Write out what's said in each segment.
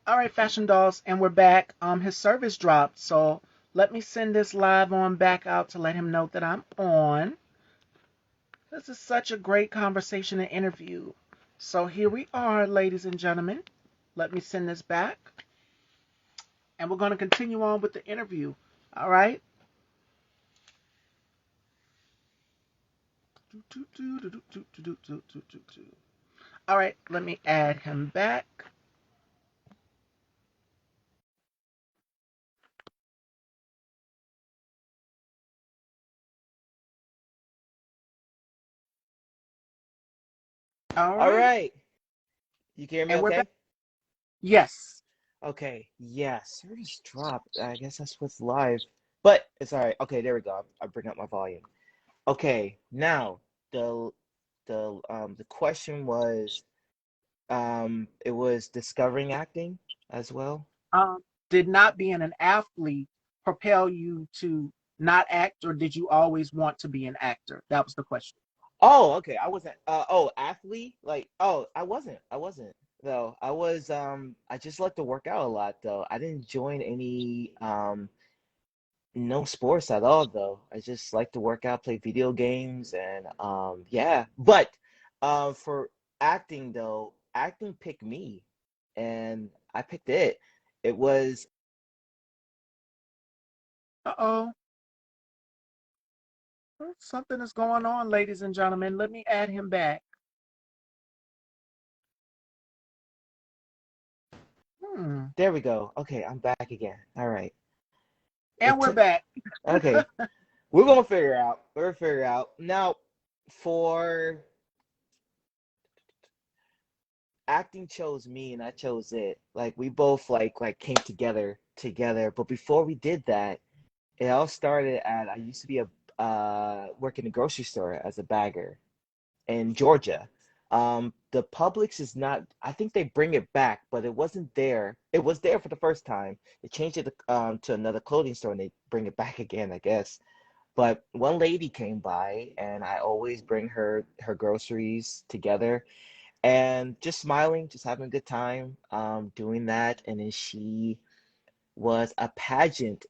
All right, Fashion Dolls, and we're back. His service dropped, so let me send this live on back out to let him know that I'm on. This is such a great conversation and interview. So here we are, ladies and gentlemen. Let me send this back, and we're going to continue on with the interview. All right. All right, let me add him back. All All right, right. You can hear me and we're back. okay? Yes. Okay. Yeah, service dropped. I guess that's what's live. But it's all right. Okay, there we go. I'll bring up my volume. Okay, now the the question was it was discovering acting as well. Did not being an athlete propel you to not act, or did you always want to be an actor? That was the question. Oh, okay. I wasn't athlete? Like, oh, I wasn't though. I just like to work out a lot though. I didn't join any no sports at all though. I just like to work out, play video games, and yeah. But for acting though, acting picked me, and I picked it. It was Uh-oh. Something is going on, ladies and gentlemen. Let me add him back. Hmm. there we go. Okay, I'm back again. All right. And It we're took back. okay. We're gonna figure out. We're gonna figure out now for acting chose me and I chose it. Like we both like came together. But before we did that, it all started at I used to be a work in the grocery store as a bagger in Georgia. The Publix is not. I think they bring it back, but it wasn't there. It was there for the first time. They changed it to another clothing store, and they bring it back again, I guess. But one lady came by, and I always bring her groceries together, and just smiling, just having a good time, doing that. And then she was a pageant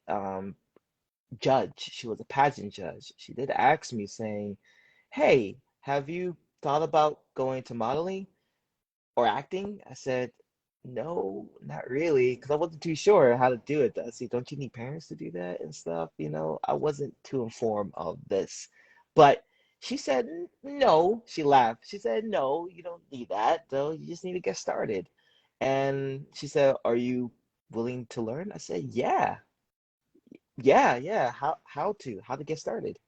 judge. She was a pageant judge. She did ask me, saying, "Hey, have you thought about going to modeling or acting?" I said, "No, not really," because I wasn't too sure how to do it. I said, "Don't you need parents to do that and stuff?" I wasn't too informed of this. But she said, "No." She laughed. She said, "No, you don't need that, though. You just need to get started." And she said, "Are you willing to learn?" I said, "Yeah, yeah. How to get started?"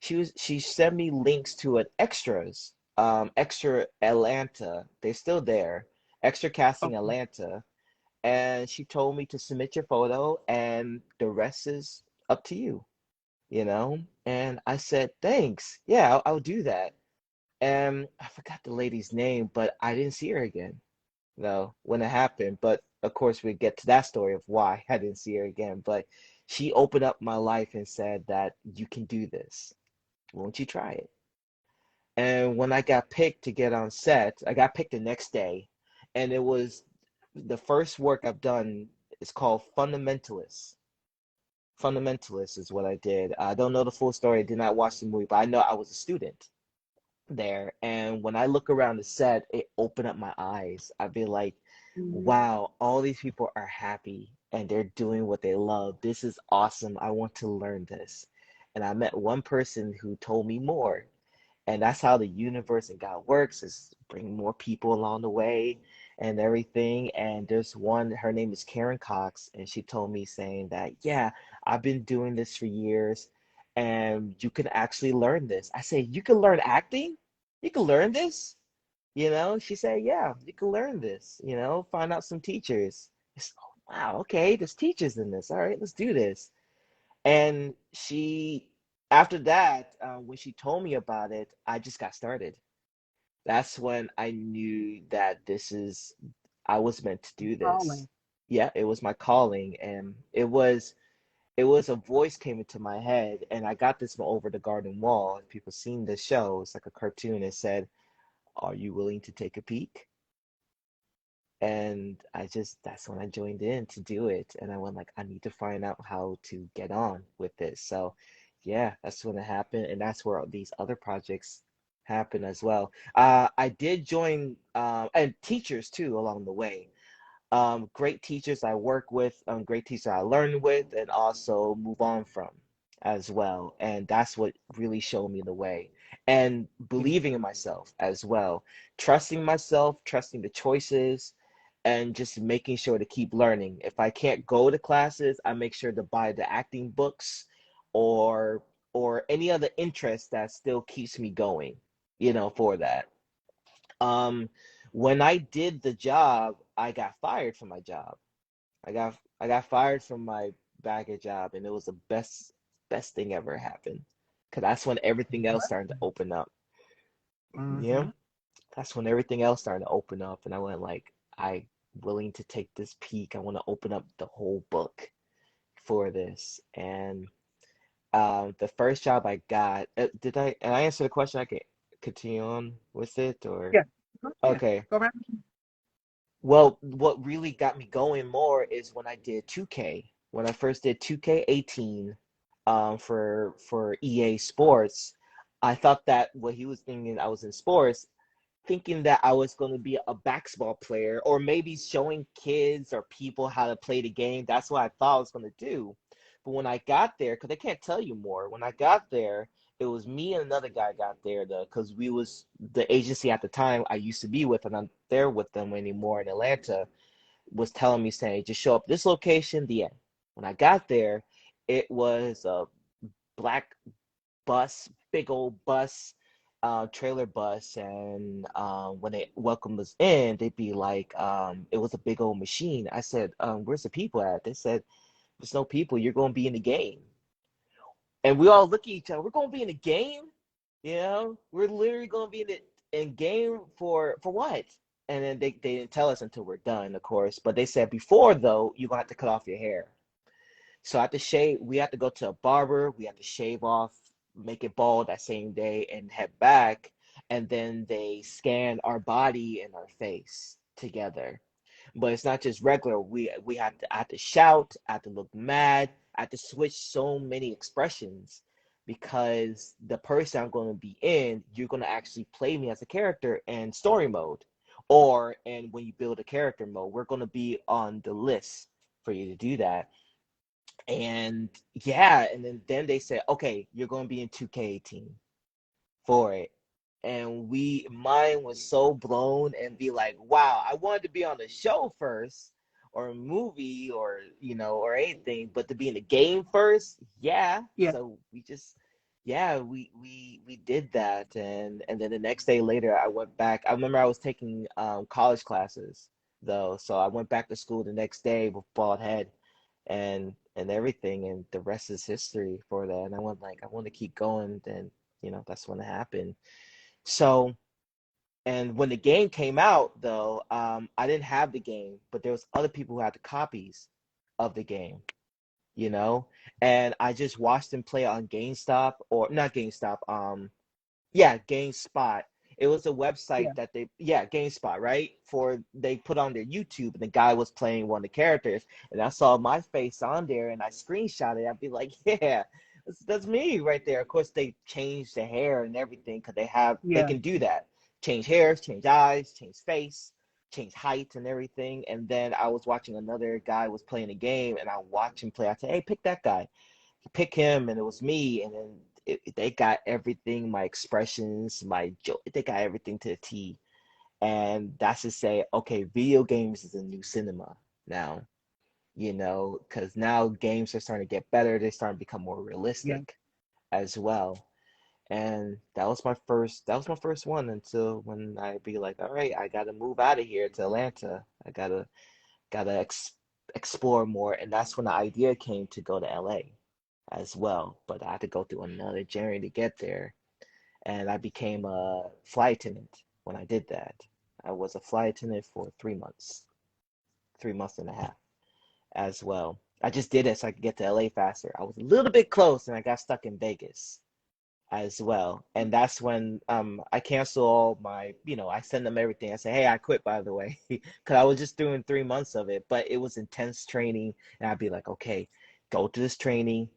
She sent me links to an extras, extra Atlanta. They're still there. Extra casting Okay. Atlanta. And she told me to submit your photo and the rest is up to you. And I said, thanks. Yeah, I'll do that. And I forgot the lady's name, but I didn't see her again, when it happened. But of course, we get to that story of why I didn't see her again. But she opened up my life and said that you can do this. Won't you try it? And when I got picked to get on set, I got picked the next day, and it was the first work I've done. It's called Fundamentalist. Fundamentalist is what I did. I don't know the full story. I did not watch the movie, but I know I was a student there. And when I look around the set, it opened up my eyes. I'd be like, Mhm. wow, all these people are happy and they're doing what they love. This is awesome. I want to learn this. And I met one person who told me more. And that's how the universe and God works, is bring more people along the way and everything. And there's one, her name is Karen Cox, and she told me saying that, yeah, I've been doing this for years and you can actually learn this. I say, you can learn acting? You can learn this? She said, yeah, you can learn this, find out some teachers. Oh, wow, okay, there's teachers in this. All right, let's do this. And after that, when she told me about it, I just got started. That's when I knew that I was meant to do this. Calling. Yeah, it was my calling, and it was a voice came into my head, and I got this from over the garden wall. If people seen this show, it's like a cartoon. It said, "Are you willing to take a peek?" And that's when I joined in to do it. And I went like, I need to find out how to get on with this. So yeah, that's when it happened. And that's where these other projects happen as well. I did join, and teachers too along the way. Great teachers I work with, great teachers I learn with, and also move on from as well. And that's what really showed me the way. And Yeah. believing in myself as well, trusting myself, trusting the choices, and just making sure to keep learning. If I can't go to classes, I make sure to buy the acting books or any other interest that still keeps me going, for that. Um, when I did the job, I got fired from my job. I got fired from my bagger job, and it was the best thing ever happened. Cause that's when everything else started to open up. Yeah, Mm-hmm. that's when everything else started to open up, and I went like, I willing to take this peek. I want to open up the whole book for this. And the first job I got, and I answer the question? I can continue on with it, or Yeah. Go ahead. okay. Go right. Well, what really got me going more is when I did 2K. When I first did 2K18, for EA Sports, I thought that what he was thinking I was in sports, thinking that I was going to be a basketball player or maybe showing kids or people how to play the game. That's what I thought I was going to do. But when I got there, because they can't tell you more, when I got there, it was me and another guy got there because we was the agency at the time I used to be with, and I'm there with them anymore in Atlanta, was telling me saying just show up this location, the end. When I got there, it was a black bus, big old bus, trailer bus, and when they welcomed us in, they'd be like, it was a big old machine. I said, where's the people at? They said, there's no people. You're going to be in the game. And we all look at each other. We're going to be in the game, We're literally going to be in game for what? And then they didn't tell us until we're done, of course. But they said before though, you're gonna have to cut off your hair. So I have to shave. We have to go to a barber. We have to shave off, make it bald that same day, and head back. And then they scan our body and our face together. But it's not just regular. We I have to shout. I have to look mad. I have to switch so many expressions because the person I'm going to be in, you're going to actually play me as a character in story mode, or and when you build a character mode, we're going to be on the list for you to do that. And yeah, and then they said, okay, you're going to be in 2K18 for it. And mine was so blown and be like, wow, I wanted to be on the show first or a movie or, or anything, but to be in the game first, yeah. Yeah. So yeah, we did that. And then the next day later, I went back. I remember I was taking college classes though. So I went back to school the next day with bald head and everything. And the rest is history for that. And I went like, I want to keep going. Then, that's when it happened. So, and when the game came out, though, I didn't have the game, but there was other people who had the copies of the game, you know, and I just watched them play on GameStop or not GameStop, yeah, GameSpot. It was a Yeah. website that yeah, GameSpot, right? They put on their YouTube, and the guy was playing one of the characters, and I saw my face on there, and I screenshot it. I'd be like, yeah, that's me right there. Of course, they changed the hair and everything because they Yeah. can do that, change hairs, change eyes, change face, change height and everything. And then I was watching another guy was playing a game, and I watched him play. I said, hey, pick that guy, pick him, and it was me. And then they got everything, my expressions, my joke, they got everything to the T. And that's to say, okay, video games is a new cinema now, because now games are starting to get better. They're starting to become more Yeah. realistic as well. And that was my first one until when I be like, all right, I gotta move out of here to Atlanta. I gotta explore more. And that's when the idea came to go to LA as well. But I had to go through another journey to get there. And I became a flight attendant when I did that. I was a flight attendant for 3 months, 3 months and a half as well. I just did it so I could get to LA faster. I was a little bit close and I got stuck in Vegas as well. And that's when I cancel all my, I send them everything. I say, hey, I quit, by the way, because I was just doing 3 months of it, but it was intense training. And I'd be like, okay, go to this training,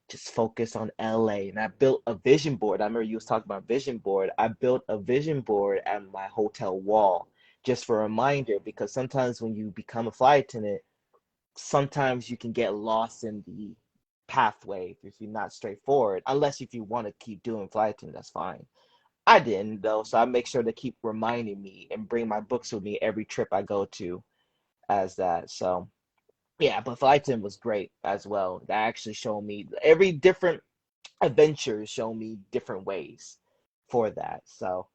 just focus on LA. And I built a vision board. I remember you was talking about vision board. I built a vision board at my hotel wall just for a reminder, because sometimes when you become a flight attendant, sometimes you can get lost in the pathway if you're not straightforward, unless if you want to keep doing flight attendant, that's fine. I didn't though, so I make sure to keep reminding me and bring my books with me every trip I go to as that. So yeah, but flight attendant was great as well. That actually showed me every different adventure, show me different ways for that. So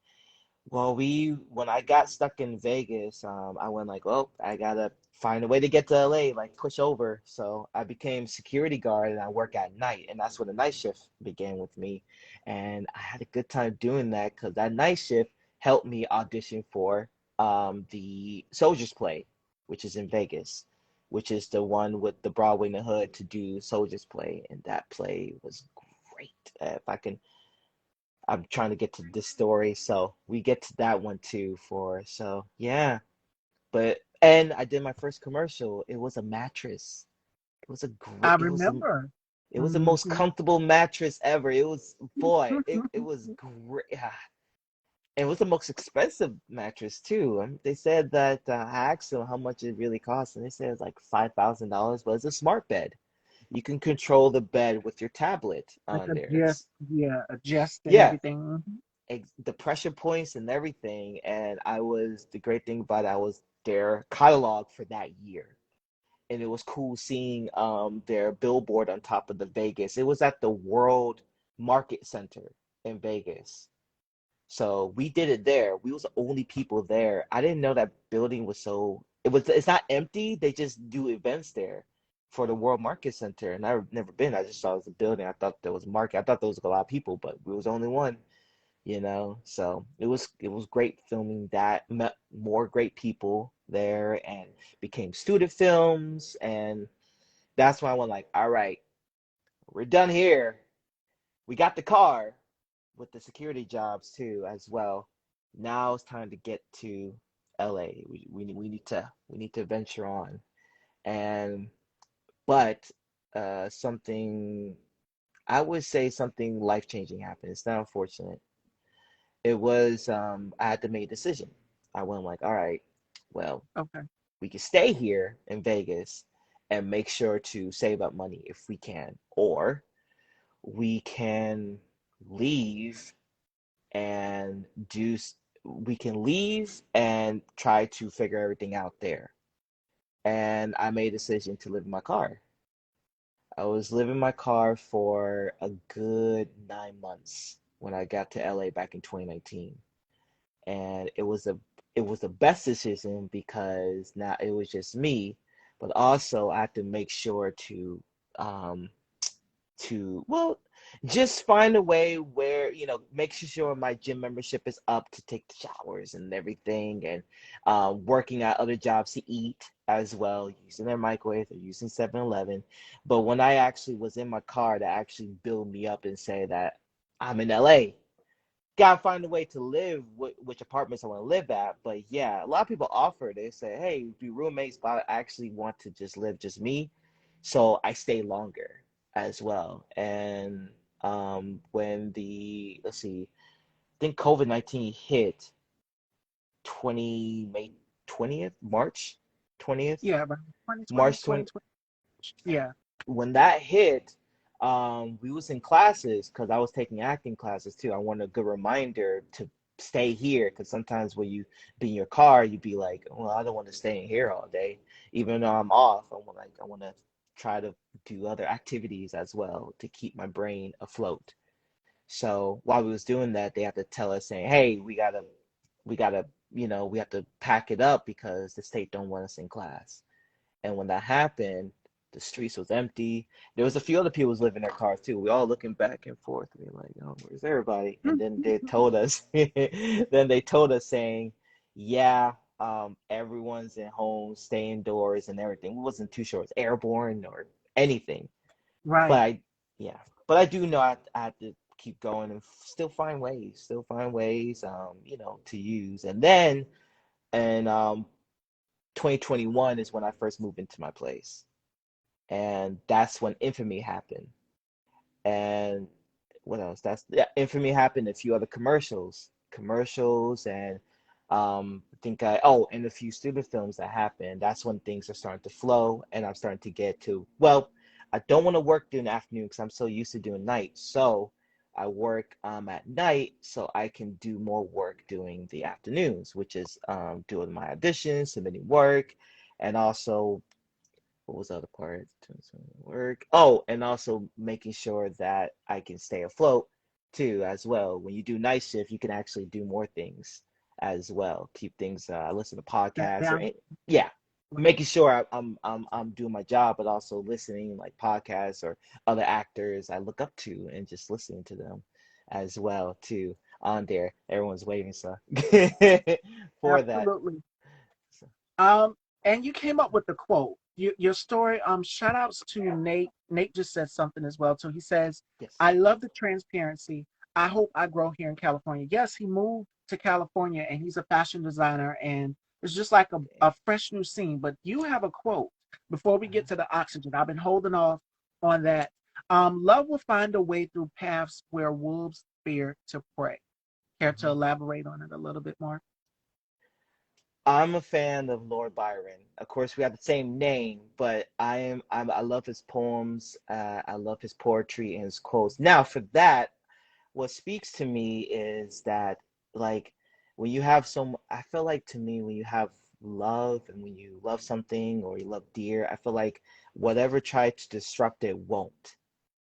well, when I got stuck in Vegas, I went like, well, I gotta find a way to get to LA, like push over. So I became security guard and I work at night, and that's when the night shift began with me. And I had a good time doing that because that night shift helped me audition for the Soldiers Play, which is in Vegas, which is the one with the Broadway in the Hood to do Soldiers Play, and that play was great. If I can I'm trying to get to this story, so we get to that one too for so yeah. But and I did my first commercial. It was a mattress. It was a great. I remember. It was the most Hmm. comfortable mattress ever. It was boy. It was great. It was the most expensive mattress too. They said that I asked them how much it really cost, and they said it's like $5,000. But it's a smart bed. You can control the bed with your tablet Like on there. adjust, yeah, adjust and Yeah, everything. Mhm. the pressure points and everything. And the great thing about it, I was their catalog for that year. And it was cool seeing their billboard on top of the Vegas. It was at the World Market Center in Vegas. So we did it there. We was the only people there. I didn't know that building was it's not empty. They just do events there for the World Market Center. And I've never been. I just saw it was a building. I thought there was a market. I thought there was a lot of people, but we was the only one. So it was great filming that, met more great people there, and became student films. And that's why I went like, all right, we're done here. We got the car with the security jobs too as well. Now it's time to get to LA. We need to venture on. And but something, I would say, something life changing happened. It's not unfortunate. It was I had to make a decision. I went like, all right, well, Okay. we can stay here in Vegas and make sure to save up money if we can, or we can leave and do we can leave and try to figure everything out there. And I made a decision to live in my car. I was living in my car for a good 9 months when I got to LA back in 2019. And it was the best decision because now it was just me, but also I had to make sure um well, just find a way where, making sure my gym membership is up to take the showers and everything, and working at other jobs to eat as well, using their microwave or using 7-Eleven. But when I actually was in my car, to actually build me up and say that I'm in LA, gotta find a way to live which apartments I want to live at. But yeah, a lot of people offer. They say, "Hey, be roommates," but I actually want to just live just me, so I stay longer as well. And when the let's see, I think COVID-19 hit 20 May 20th, March 20th, Yeah, around 2020, March 20, 2020. Yeah. when that hit, we was in classes because I was taking acting classes too. I wanted a good reminder to stay here because sometimes when you be in your car, you'd be like, well, I don't want to stay in here all day, even though I'm off. I want to try to do other activities as well to keep my brain afloat. So while we was doing that, they had to tell us saying, hey, we gotta, we have to pack it up because the state don't want us in class. And when that happened, the streets was empty. There was a few other people was living in their cars too. We all looking back and forth. We were like, oh, where's everybody? And then they told us, saying, yeah, everyone's at home, stay indoors and everything. We wasn't too sure it's airborne or anything. But Right. I, yeah, but I do know I had to keep going and still find ways, to use. And then, and 2021 is when I first moved into my place, and that's when Infamy happened. And what else? That's, yeah, Infamy happened. A few other commercials, and I think and a few student films that happened. That's when things are starting to flow, and I'm starting to get to, well, I don't want to work during the afternoon because I'm so used to doing night. So I work at night so I can do more work during the afternoons, which is doing my auditions, submitting work, and also, what was the other part? Doing some work. Oh, and also making sure that I can stay afloat too, as well. When you do night shift, you can actually do more things as well. Keep things. I listen to That podcasts balance. yeah, making sure I'm doing my job, but also listening like podcasts or other actors I look up to and just listening to them as well too on there. Everyone's waiting, so for that. Absolutely. So, Um, and you came up with the quote. Your story. Shout outs to Nate. Nate just said something as well too. He says, yes. "I love the transparency. I hope I grow here in California." Yes, he moved to California and he's a fashion designer, and it's just like Okay. a fresh new scene. But you have a quote before we get to the oxygen. I've been holding off on that. Love will find a way through paths where wolves fear to prey. Care to Mhm. elaborate on it a little bit more? I'm a fan of Lord Byron. Of course, we have the same name, but I love his poems. I love his poetry and his quotes. Now, for that, what speaks to me is that, like, when you have some, I feel like, to me, when you have love and when you love something or you love deer, I feel like whatever tries to disrupt it won't.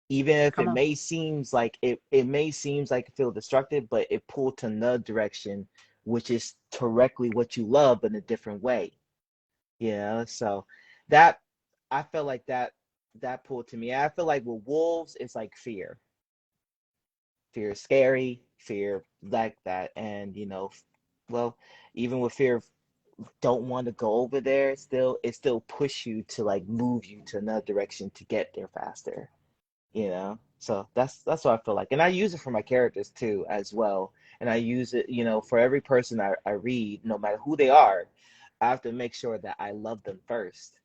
Even if Come it on. may seems like it may seems like it feel destructive, but it pulled to another direction, which is directly what you love, but in a different way. So that, I felt like that pulled to me. I feel like with wolves, it's like fear. Fear is scary, fear like that, and well, even with fear of don't want to go over there, it still push you to like move you to another direction to get there faster. So that's what I feel like, and I use it for my characters too as well, and I use it, for every person I read, no matter who they are. I have to make sure that I love them first.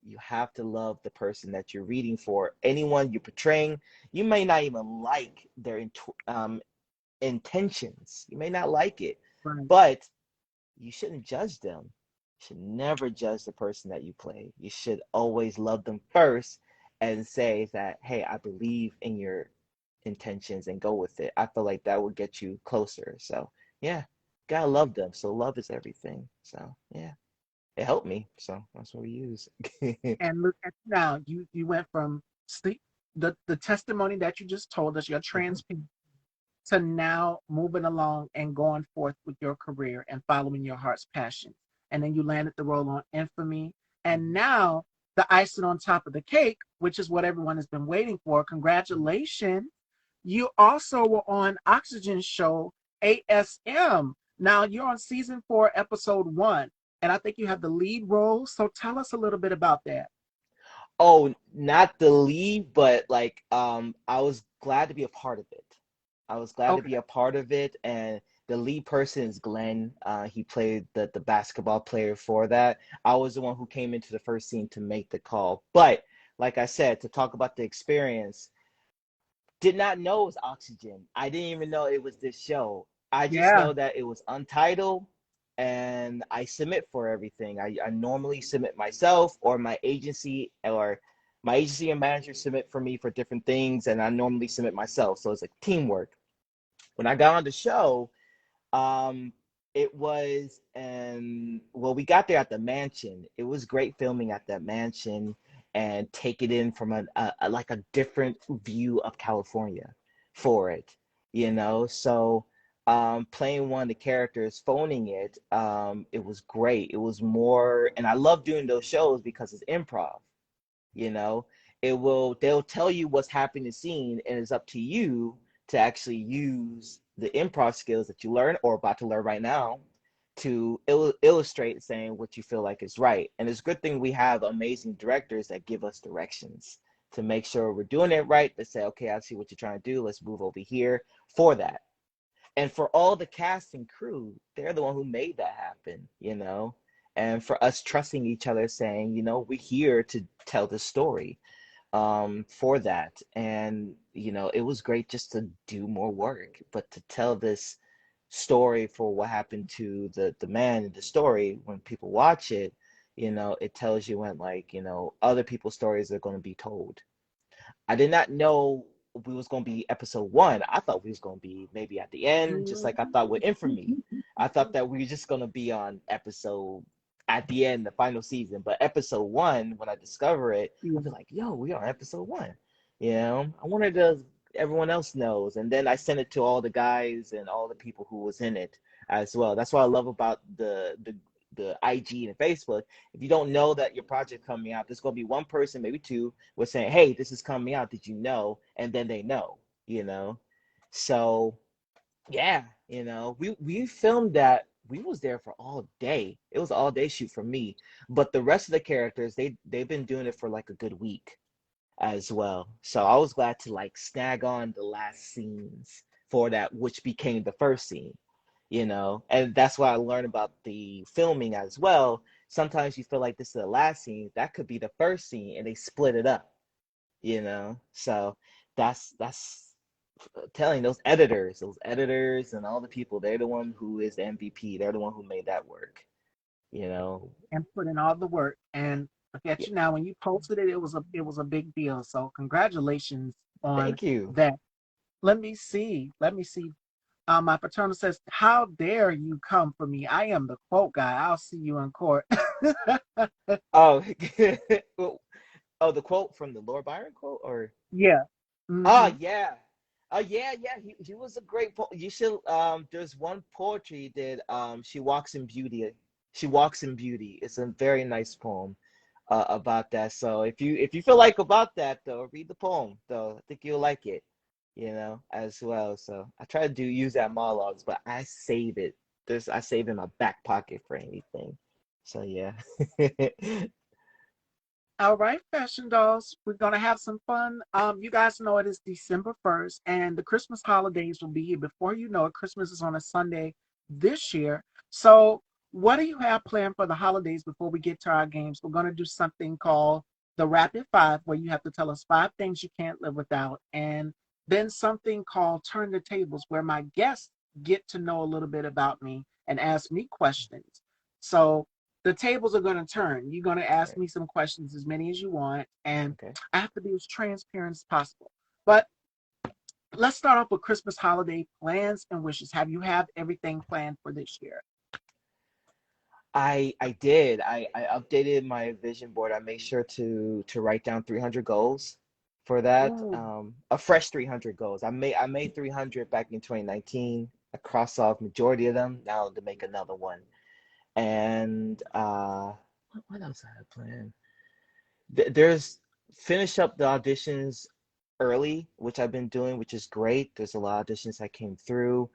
You have to love the person that you're reading for. Anyone you're portraying, you may not even like their intentions. You may not like it, Right. but you shouldn't judge them. You should never judge the person that you play. You should always love them first and say that, hey, I believe in your intentions and go with it. I feel like that will get you closer. So, yeah, gotta love them. So, love is everything. So, yeah, it helped me. So, that's what we use. And look at you now. You went from the testimony that you just told us, your Mhm. transparency, to now moving along and going forth with your career and following your heart's passion. And then you landed the role on Infamy. And Mhm. now the icing on top of the cake, which is what everyone has been waiting for. Mhm. Congratulations. You also were on Oxygen show ASM. Now you're on season 4, episode 1. And I think you have the lead role. So tell us a little bit about that. Oh, not the lead, but like I was glad to be a part of it. I was glad to Okay. be a part of it, and the lead person is Glenn. He played the basketball player for that. I was the one who came into the first scene to make the call. But like I said, to talk about the experience, did not know it was Oxygen. I didn't even know it was this show. I just Yeah. know that it was untitled, and I submit for everything. I normally submit myself, or my agency and manager submit for me for different things, and I normally submit myself. So it's like teamwork. When I got on the show, um, it was, and well, we got there at the mansion. It was great filming at that mansion and take it in from like a different view of California for it, So, playing one of the characters, phoning it, it was great. It was more, and I love doing those shows because it's improv. You know, they'll tell you what's happening in the scene, and it's up to you to actually use the improv skills that you learn or about to learn right now to illustrate saying what you feel like is right. And it's a good thing we have amazing directors that give us directions to make sure we're doing it right. To say, okay, I see what you're trying to do. Let's move over here for that. And for all the cast and crew, they're the one who made that happen, you know. And for us trusting each other, saying, you know, we're here to tell the story for that. And, you know, it was great just to do more work, but to tell this story for what happened to the man in the story, when people watch it, you know, it tells you when, like, you know, other people's stories are going to be told. I did not know we was going to be episode one. I thought we was going to be maybe at the end, just like I thought with Infamy. I thought that we were just going to be on episode at the end, the final season. But episode one, when I discover it, Yeah. I'll be like, yo, we are on episode one. You know, I wonder does everyone else knows. And then I sent it to all the guys and all the people who was in it as well. That's what I love about the IG and Facebook. If you don't know that your project coming out, there's gonna be one person, maybe two, was saying, "Hey, this is coming out. Did you know?" And then they know, you know. So yeah, you know, we filmed that. We was there for all day. It was all day shoot for me. But the rest of the characters, they've been doing it for like a good week as well. So I was glad to like snag on the last scenes for that, which became the first scene, you know. And that's why I learned about the filming as well. Sometimes you feel like this is the last scene, that could be the first scene, and they split it up, you know. So that's telling those editors and all the people, they're the one who is the MVP. They're the one who made that work, you know. And put in all the work. And look at Yeah, you now. When you posted it, it was a big deal. So congratulations on thank you. that. Let me see. Let me see. My paternal says, "How dare you come for me? I am the quote guy. I'll see you in court." Oh, oh, the quote from the Lord Byron quote, or Yeah. oh Hmm. yeah, oh yeah, yeah. He was a great poet. You should There's one poetry he did. She walks in beauty. She walks in beauty. It's a very nice poem about that. So if you feel like about that though, read the poem though. I think you'll like it, you know, as well. So I try to use that monologues, but I save it. I save it in my back pocket for anything. So yeah. All right, fashion dolls. We're gonna have some fun. You guys know it is December 1st, and the Christmas holidays will be here. Before you know it, Christmas is on a Sunday this year. So, what do you have planned for the holidays before we get to our games? We're gonna do something called the Rapid Five, where you have to tell us five things you can't live without, and then something called Turn the Tables, where my guests get to know a little bit about me and ask me questions. So the tables are going to turn. You're going to ask Right. me some questions, as many as you want, and Okay. I have to be as transparent as possible. But let's start off with Christmas holiday plans and wishes. Have you have everything planned for this year? I did. I updated my vision board. I made sure to write down 300 goals for that. Ooh, A fresh 300 goals. I made 300 back in 2019. I crossed off majority of them. Now to make another one. And what else I had planned? There's finish up the auditions early, which I've been doing, which is great. There's a lot of auditions that came through.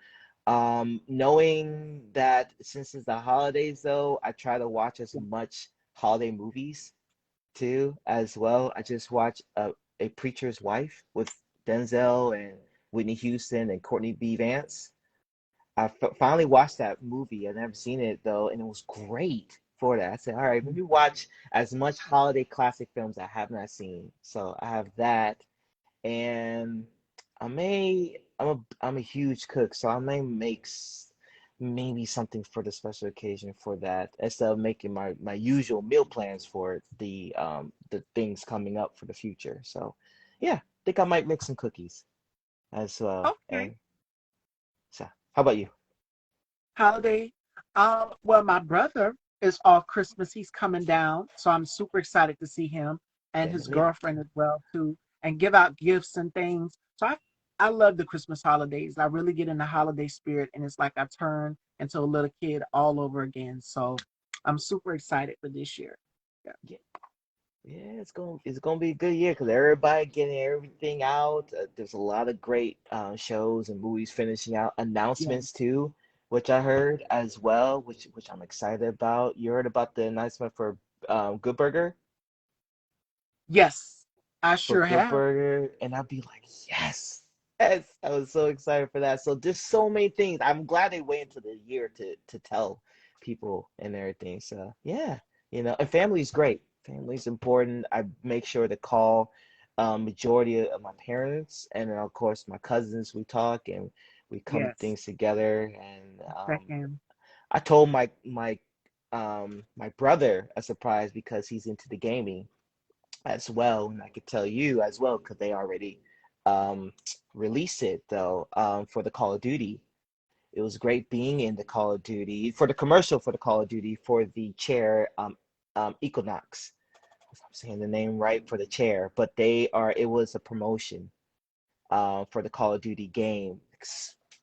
Knowing that since it's the holidays, though, I try to watch as much holiday movies too, as well. I just watched A Preacher's Wife with Denzel and Whitney Houston and Courtney B. Vance. Finally watched that movie. I've never seen it though, and it was great for that. I said, all right, maybe watch as much holiday classic films I have not seen. So I have that, and I'm a huge cook, so I may make maybe something for the special occasion for that instead of making my usual meal plans for the things coming up for the future. So yeah, I think I might make some cookies as well. okay. And so, how about you? Holiday. Well, my brother is off Christmas. He's coming down, so I'm super excited to see him and Same as his me. girlfriend as well too, and give out gifts and things. So I love the Christmas holidays. I really get in the holiday spirit, and it's like I turn into a little kid all over again. So I'm super excited for this year. Yeah. Yeah, yeah, it's gonna be a good year because everybody getting everything out. There's a lot of great shows and movies finishing out. Yeah. Announcements too, which I heard as well, which I'm excited about. You heard about the announcement for Good Burger? Yes. I for sure Good have. Burger, and I'd be like, yes, yes. I was so excited for that. So there's so many things. I'm glad they wait until the year to tell people and everything. So yeah, and family's great. Family's important. I make sure to call majority of my parents, and then of course my cousins. We talk and we come to Yes. things together. And Second. I told my brother a surprise because he's into the gaming as well, and I could tell you as well because they already um, released it though for the Call of Duty. It was great being in the Call of Duty for the commercial for the Call of Duty for the chair Equinox. If I'm saying the name right for the chair, but it was a promotion for the Call of Duty game.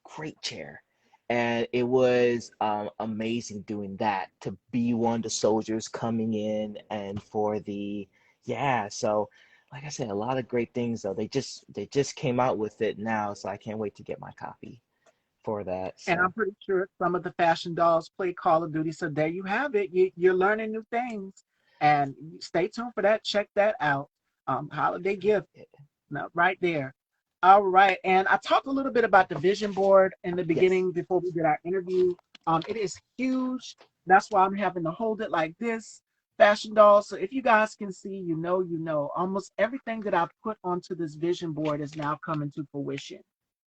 Great chair. And it was amazing doing that to be one of the soldiers coming in and for yeah. So, like I said, a lot of great things though. They just came out with it now, so I can't wait to get my copy for that. And I'm So, pretty sure some of the fashion dolls play Call of Duty. So there you have it. You're learning new things. And stay tuned for that. Check that out. Holiday gift. No, right there. All right. And I talked a little bit about the vision board in the yes. beginning before we did our interview. It is huge. That's why I'm having to hold it like this. Fashion doll. So if you guys can see, you know. Almost everything that I've put onto this vision board is now coming to fruition,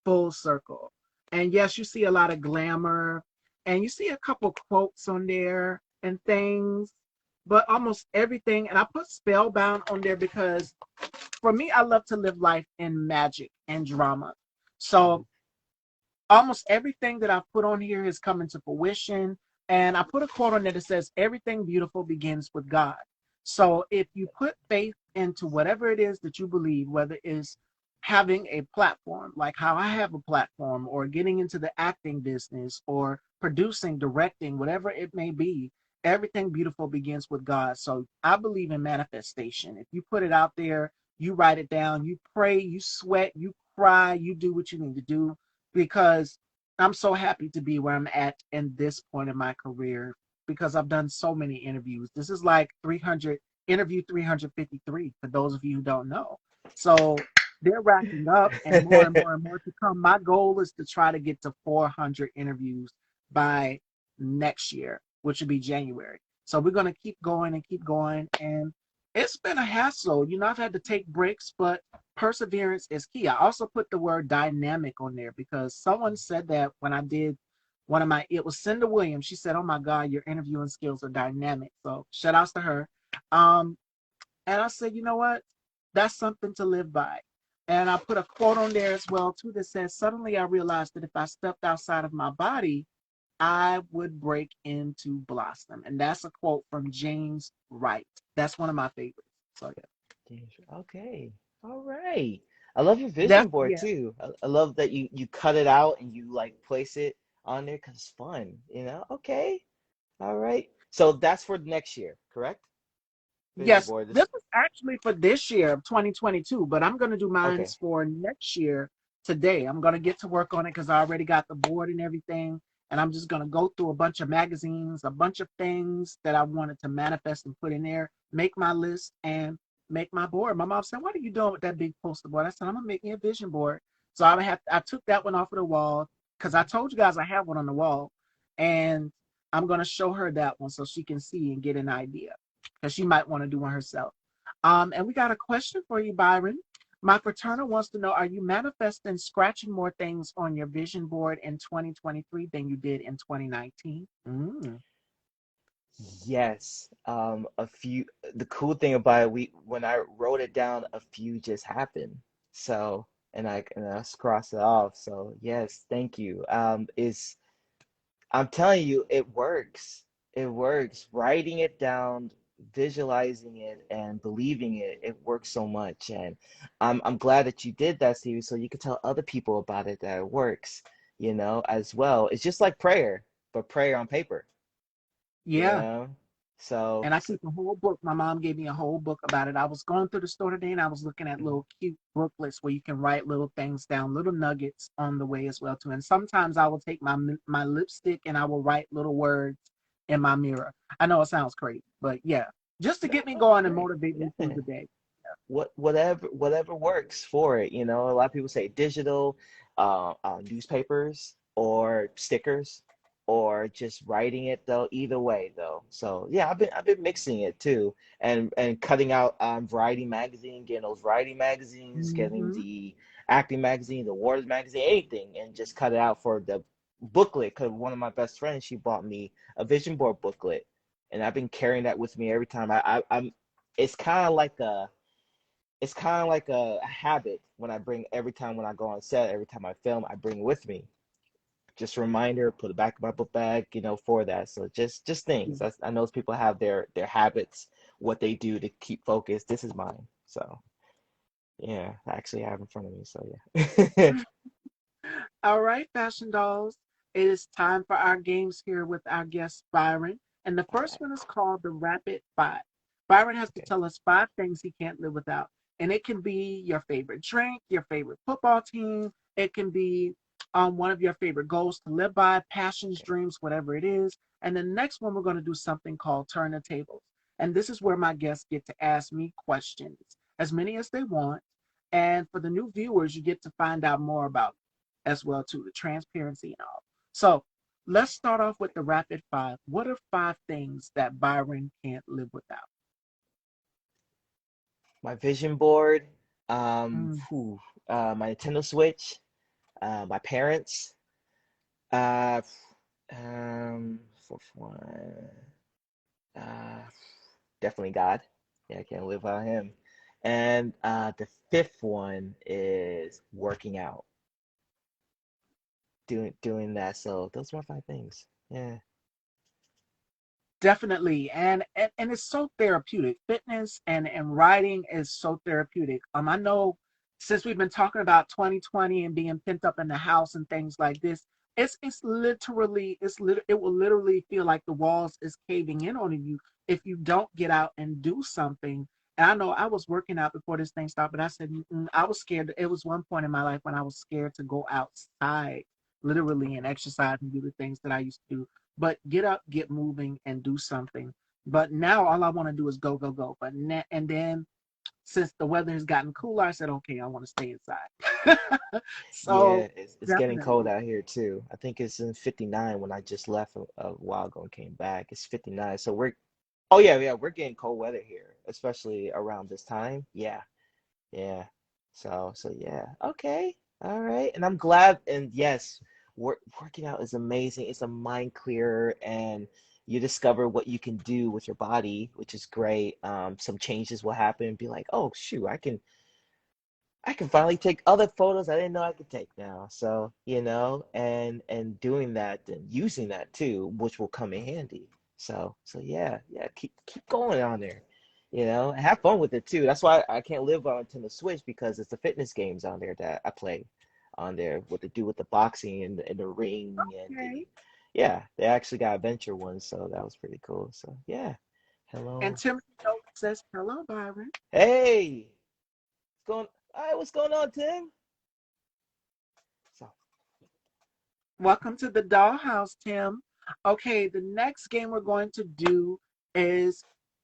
full circle. And yes, you see a lot of glamour and you see a couple quotes on there and things, but almost everything. And I put spellbound on there because for me, I love to live life in magic and drama. Mhm. So almost everything that I've put on here is coming to fruition. And I put a quote on there that says, everything beautiful begins with God. So if you put faith into whatever it is that you believe, whether it's having a platform, like how I have a platform, or getting into the acting business, or producing, directing, whatever it may be, everything beautiful begins with God. So I believe in manifestation. If you put it out there, you write it down, you pray, you sweat, you cry, you do what you need to do because I'm so happy to be where I'm at in this point in my career because I've done so many interviews. This is like 300 interview 353 for those of you who don't know. So they're racking up and more and more and more to come. My goal is to try to get to 400 interviews by next year, which would be January. So we're going to keep going and keep going. And it's been a hassle. I've had to take breaks, but perseverance is key. I also put the word dynamic on there because someone said that when I did it was Cinda Williams. She said, "Oh my God, your interviewing skills are dynamic." So shout outs to her. Um, and I said, you know what? That's something to live by. And I put a quote on there as well too that says, "Suddenly I realized that if I stepped outside of my body, I would break into blossom." And that's a quote from James Wright. That's one of my favorites. So yeah, Okay. All right. I love your vision that's board yeah. too. I love that you cut it out and you like place it on there because it's fun. Okay. All right. So that's for next year, correct? Vision Yes, board. this This. is actually for this year of 2022, but I'm going to do Okay. mines for next year today. I'm going to get to work on it because I already got the board and everything. And I'm just going to go through a bunch of magazines, a bunch of things that I wanted to manifest and put in there, make my list and make my board. My mom said, "What are you doing with that big poster board?" I said, "I'm going to make me a vision board." So I took that one off of the wall because I told you guys I have one on the wall. And I'm going to show her that one so she can see and get an idea because she might want to do one herself. And we got a question for you, Byron. My fraternal wants to know, are you manifesting scratching more things on your vision board in 2023 than you did in 2019? Yes. A few. The cool thing about it, when I wrote it down, a few just happened. So, and I crossed it off. So yes, thank you. Is I'm telling you, it works. It works. Writing it down, visualizing it, and believing it, it works so much. And I'm glad that you did that, Stevie, so you could tell other people about it that it works, as well. It's just like prayer, but prayer on paper, you Yeah. know? So, And I so keep a whole book. My mom gave me a whole book about it. I was going through the store today and I was looking at mhm. little cute booklets where you can write little things down, little nuggets on the way as well too. And sometimes I will take my lipstick and I will write little words in my mirror. I know it sounds crazy, but yeah, just to No, get me no, it's going and great. motivate me through Yeah. the day. whatever works for it. A lot of people say digital, newspapers or stickers, or just writing it though. Either way though. So yeah, I've been mixing it too, and cutting out variety magazine, getting those variety magazines, getting Hmm. the acting magazine, the awards magazine, anything, and just cut it out for the booklet. Because one of my best friends, she bought me a vision board booklet, and I've been carrying that with me every time. I'm it's kind of like a habit when I bring every time when I go on set, every time I film, I bring it with me. Just a reminder, put it back in my book bag, for that. So just things. I know people have their habits, what they do to keep focused. This is mine. So yeah, I actually have in front of me. So yeah. All right, fashion dolls. It is time for our games here with our guest Byron. And the All first right. one is called the Rapid Five. Byron has to Okay. tell us five things he can't live without. And it can be your favorite drink, your favorite football team. It can be one of your favorite goals to live by, passions, Okay. dreams, whatever it is. And the next one, we're going to do something called Turn the Tables. And this is where my guests get to ask me questions, as many as they want. And for the new viewers, you get to find out more about as well too, the transparency and all. So let's start off with the rapid five. What are five things that Byron can't live without? My vision board, Mm, my Nintendo Switch, my parents, uh, fourth one, uh, definitely God. Yeah, I can't live without him. And the fifth one is working out, doing that. So those are my five things. Yeah. definitely, and it's so therapeutic. Fitness and writing is so therapeutic. I know since we've been talking about 2020 and being pent up in the house and things like this, it will literally feel like the walls is caving in on you if you don't get out and do something. And I know I was working out before this thing started, but I said I was scared. It was one point in my life when I was scared to go outside, literally, and exercise and do the things that I used to do, but get up, get moving, and do something. But now all I want to do is go, go, go. And then since the weather has gotten cooler, I said, okay, I want to stay inside. Yeah, So it's getting cold definitely, out here too. I think it's in 59 when I just left a while ago and came back. It's 59. So oh yeah, yeah, we're getting cold weather here, especially around this time. Yeah, yeah. So yeah. Okay. All right. And I'm glad, and yes, working out is amazing. It's a mind clearer, and you discover what you can do with your body, which is great. Some changes will happen, be like, oh shoot, I can finally take other photos I didn't know I could take now. So, and doing that and using that too, which will come in handy. So yeah, yeah, keep going on there, and have fun with it too. That's why I can't live on Nintendo Switch, because it's the fitness games on there that I play on there, what to do with the boxing and the ring and okay. yeah, they actually got adventure ones, so that was pretty cool. So yeah. And Hello. Timothy Nolan says, hello, Byron. Hey, what's going on, Tim? So Welcome to the dollhouse, Tim. Okay, the next game we're going to do is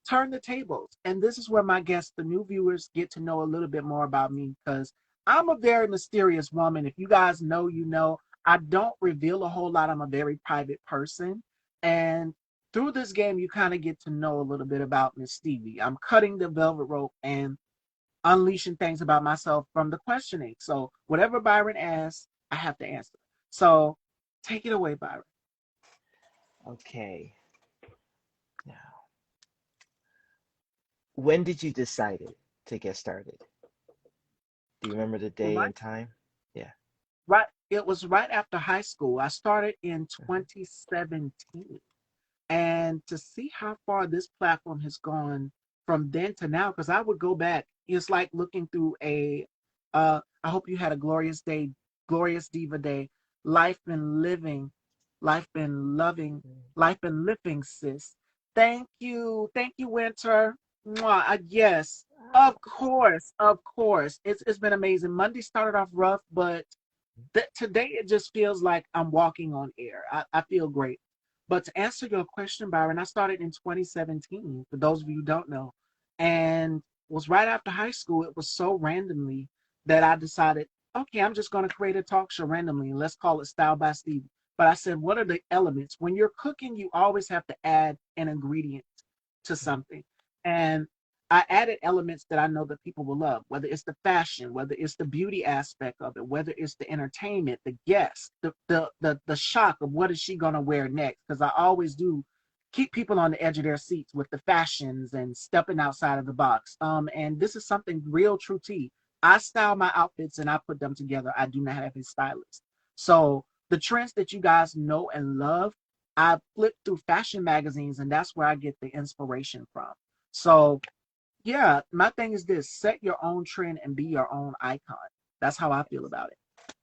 turn the tables. And this is where my guests, the new viewers, get to know a little bit more about me because I'm a very mysterious woman. If you guys know, you know, I don't reveal a whole lot. I'm a very private person. And through this game, you kind of get to know a little bit about Miss Stevie. I'm cutting the velvet rope and unleashing things about myself from the questioning. So whatever Byron asks, I have to answer. So take it away, Byron. okay. Now, when did you decide it to get started? Do you remember the day Right, and time? Yeah. right. It was right after high school. I started in Uh-huh. 2017. And to see how far this platform has gone from then to now, because I would go back, it's like looking through I hope you had a glorious day, glorious diva day, life been living, life been loving, life been living, sis. Thank you, Winter. Mwah, yes, of course. It's been amazing. Monday started off rough, but today it just feels like I'm walking on air. I feel great. But to answer your question, Byron, I started in 2017, for those of you who don't know. And was right after high school. It was so randomly that I decided, okay, I'm just going to create a talk show randomly and let's call it Style by Stevie. But I said, what are the elements? When you're cooking, you always have to add an ingredient to something. And I added elements that I know that people will love, whether it's the fashion, whether it's the beauty aspect of it, whether it's the entertainment, the guests, the shock of what is she gonna wear next. Because I always do keep people on the edge of their seats with the fashions and stepping outside of the box. And this is something real true tea. I style my outfits and I put them together. I do not have a stylist. So the trends that you guys know and love, I flip through fashion magazines and that's where I get the inspiration from. So yeah, my thing is this: set your own trend and be your own icon. That's how I feel about it.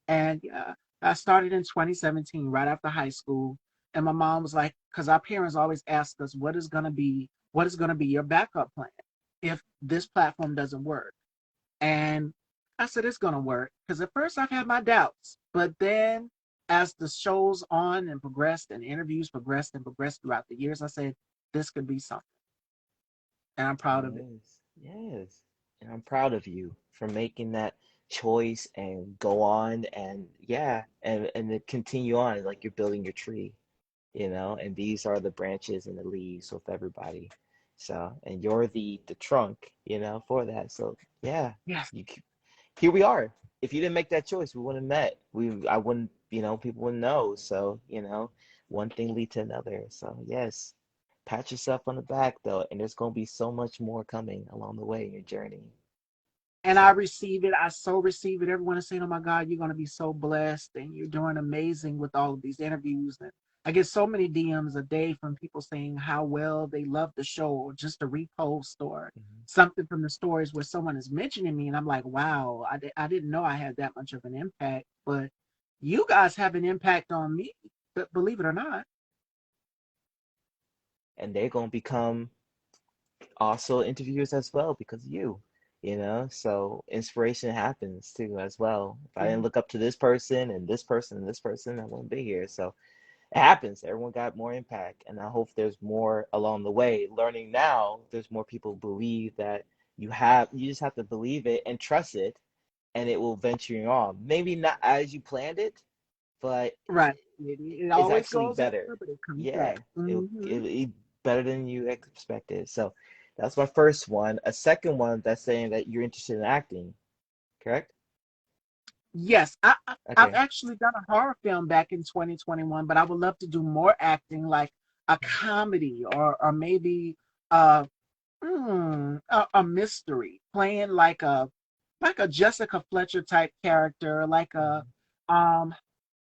And yeah, I started in 2017, right after high school. And my mom was like, because our parents always ask us, what is gonna be your backup plan if this platform doesn't work? And I said it's gonna work. Because at first I've had my doubts, but then as the shows on and progressed and interviews progressed and progressed throughout the years, I said this could be something, and I'm proud of it. Yes, yes. And I'm proud of you for making that choice and go on and yeah, and then continue on like you're building your tree, and these are the branches and the leaves with everybody. So, and you're the trunk, for that. So, yeah, Yes. you here we are. If you didn't make that choice, we wouldn't have met. I wouldn't, people wouldn't know. So, one thing lead to another. So, yes, pat yourself on the back though, and there's gonna be so much more coming along the way in your journey. And I So, receive it. I so receive it. Everyone is saying, "Oh my God, you're going to be so blessed, and you're doing amazing with all of these interviews." And I get so many DMs a day from people saying how well they love the show, or just a repost or mhm. something from the stories where someone is mentioning me, and I'm like, "Wow, I didn't know I had that much of an impact." But you guys have an impact on me, but believe it or not. And they're gonna become also interviewers as well because of you. So inspiration happens too as well. If I didn't Yeah. look up to this person and this person and this person, I wouldn't be here. So it happens. Everyone got more impact, and I hope there's more along the way. Learning now, there's more people believe that you just have to believe it and trust it, and it will venture you on. Maybe not as you planned it, but Right. It it's always actually goes over, better. but it comes back. Yeah, Hmm. it'll be better than you expected. So that's my first one. A second one that's saying that you're interested in acting, correct? Yes, I've Okay. actually done a horror film back in 2021, but I would love to do more acting, like a comedy or maybe uh a mystery, playing like a Jessica Fletcher type character, like a Mhm. um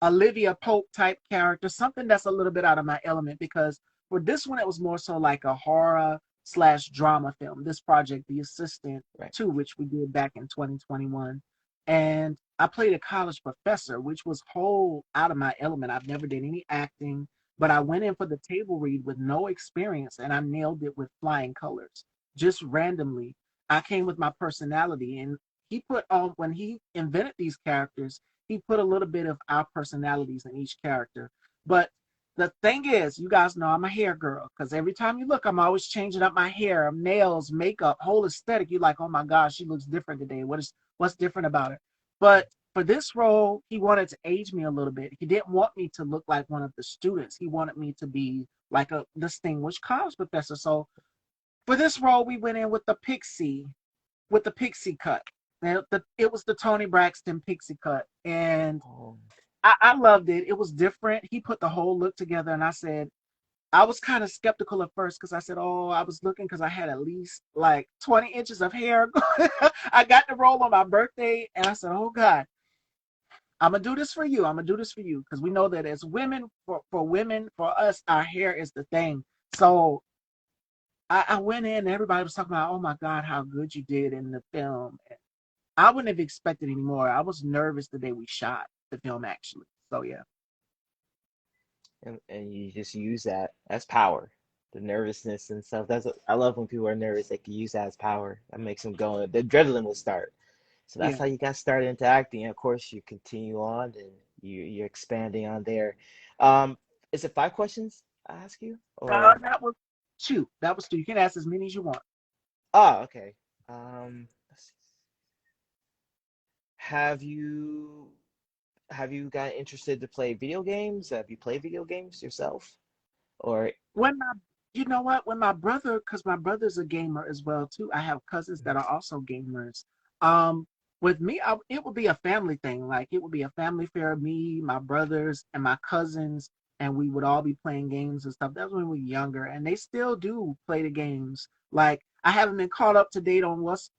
Olivia Pope type character, something that's a little bit out of my element because for this one it was more so like a horror slash drama film. This project, The Assistant Right. 2, which we did back in 2021. And I played a college professor, which was whole out of my element. I've never did any acting, but I went in for the table read with no experience and I nailed it with flying colors just randomly. I came with my personality, and he put on when he invented these characters, he put a little bit of our personalities in each character. But the thing is, you guys know I'm a hair girl because every time you look, I'm always changing up my hair, nails, makeup, whole aesthetic. You're like, oh my gosh, she looks different today. What's different about her? But for this role, he wanted to age me a little bit. He didn't want me to look like one of the students. He wanted me to be like a distinguished college professor. So for this role, we went in with the pixie cut. And it was the Tony Braxton pixie cut, and Oh, I loved it. It was different. He put the whole look together, and I said I was kind of skeptical at first because I said, "Oh, I was looking because I had at least like 20 inches of hair." I got the role on my birthday, and I said, "Oh God, I'm gonna do this for you. I'm gonna do this for you," because we know that as women, for women, for us, our hair is the thing. So I went in and everybody was talking about, oh my God, how good you did in the film. I wouldn't have expected any more. I was nervous the day we shot the film, actually. So yeah, and you just use that as power, the nervousness and stuff. I love when people are nervous. They can use that as power. That makes them go. The adrenaline will start. So that's yeah. how you got started into acting. And of course, you continue on and you're expanding on there. Um, is it five questions I ask you, or That was two. That was two. You can ask as many as you want. oh, okay. Let's see. Have you have you gotten interested to play video games? Have you played video games yourself? Or When my, you know what? When my brother, because my brother's a gamer as well too. I have cousins that are also gamers. Um, with me, it would be a family thing. Like it would be a family affair. Me, my brothers, and my cousins, and we would all be playing games and stuff. That was when we were younger, and they still do play the games. Like I haven't been caught up to date on what's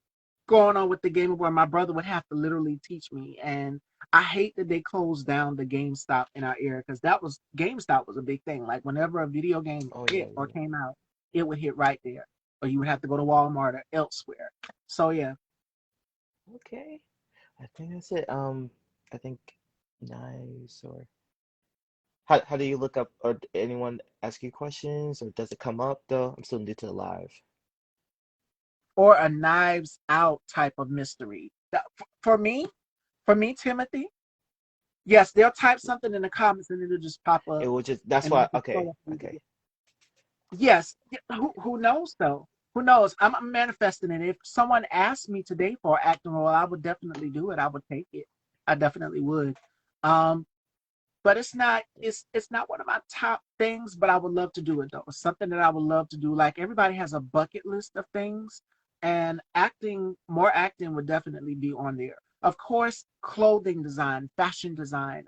going on with the game where my brother would have to literally teach me. And I hate that they closed down the GameStop in our area because that was GameStop was a big thing. Like whenever a video game oh yeah, hit or yeah. came out, it would hit right there, or you would have to go to Walmart or elsewhere. So yeah. Okay. I think that's it. I think nice or how do you look up or anyone ask you questions or does it come up though? I'm still new to the live. Or a Knives Out type of mystery. For me, Timothy, yes, they'll type something in the comments and it'll just pop It up, will just that's and it'll why just okay, scroll up for you to okay. get. Yes. Who knows though? Who knows? I'm manifesting it. If someone asked me today for an acting role, I would definitely do it. I would take it. I definitely would. Um, but it's not one of my top things, but I would love to do it though. It's something that I would love to do. Like everybody has a bucket list of things, and more acting would definitely be on there. Of course, clothing design, fashion design,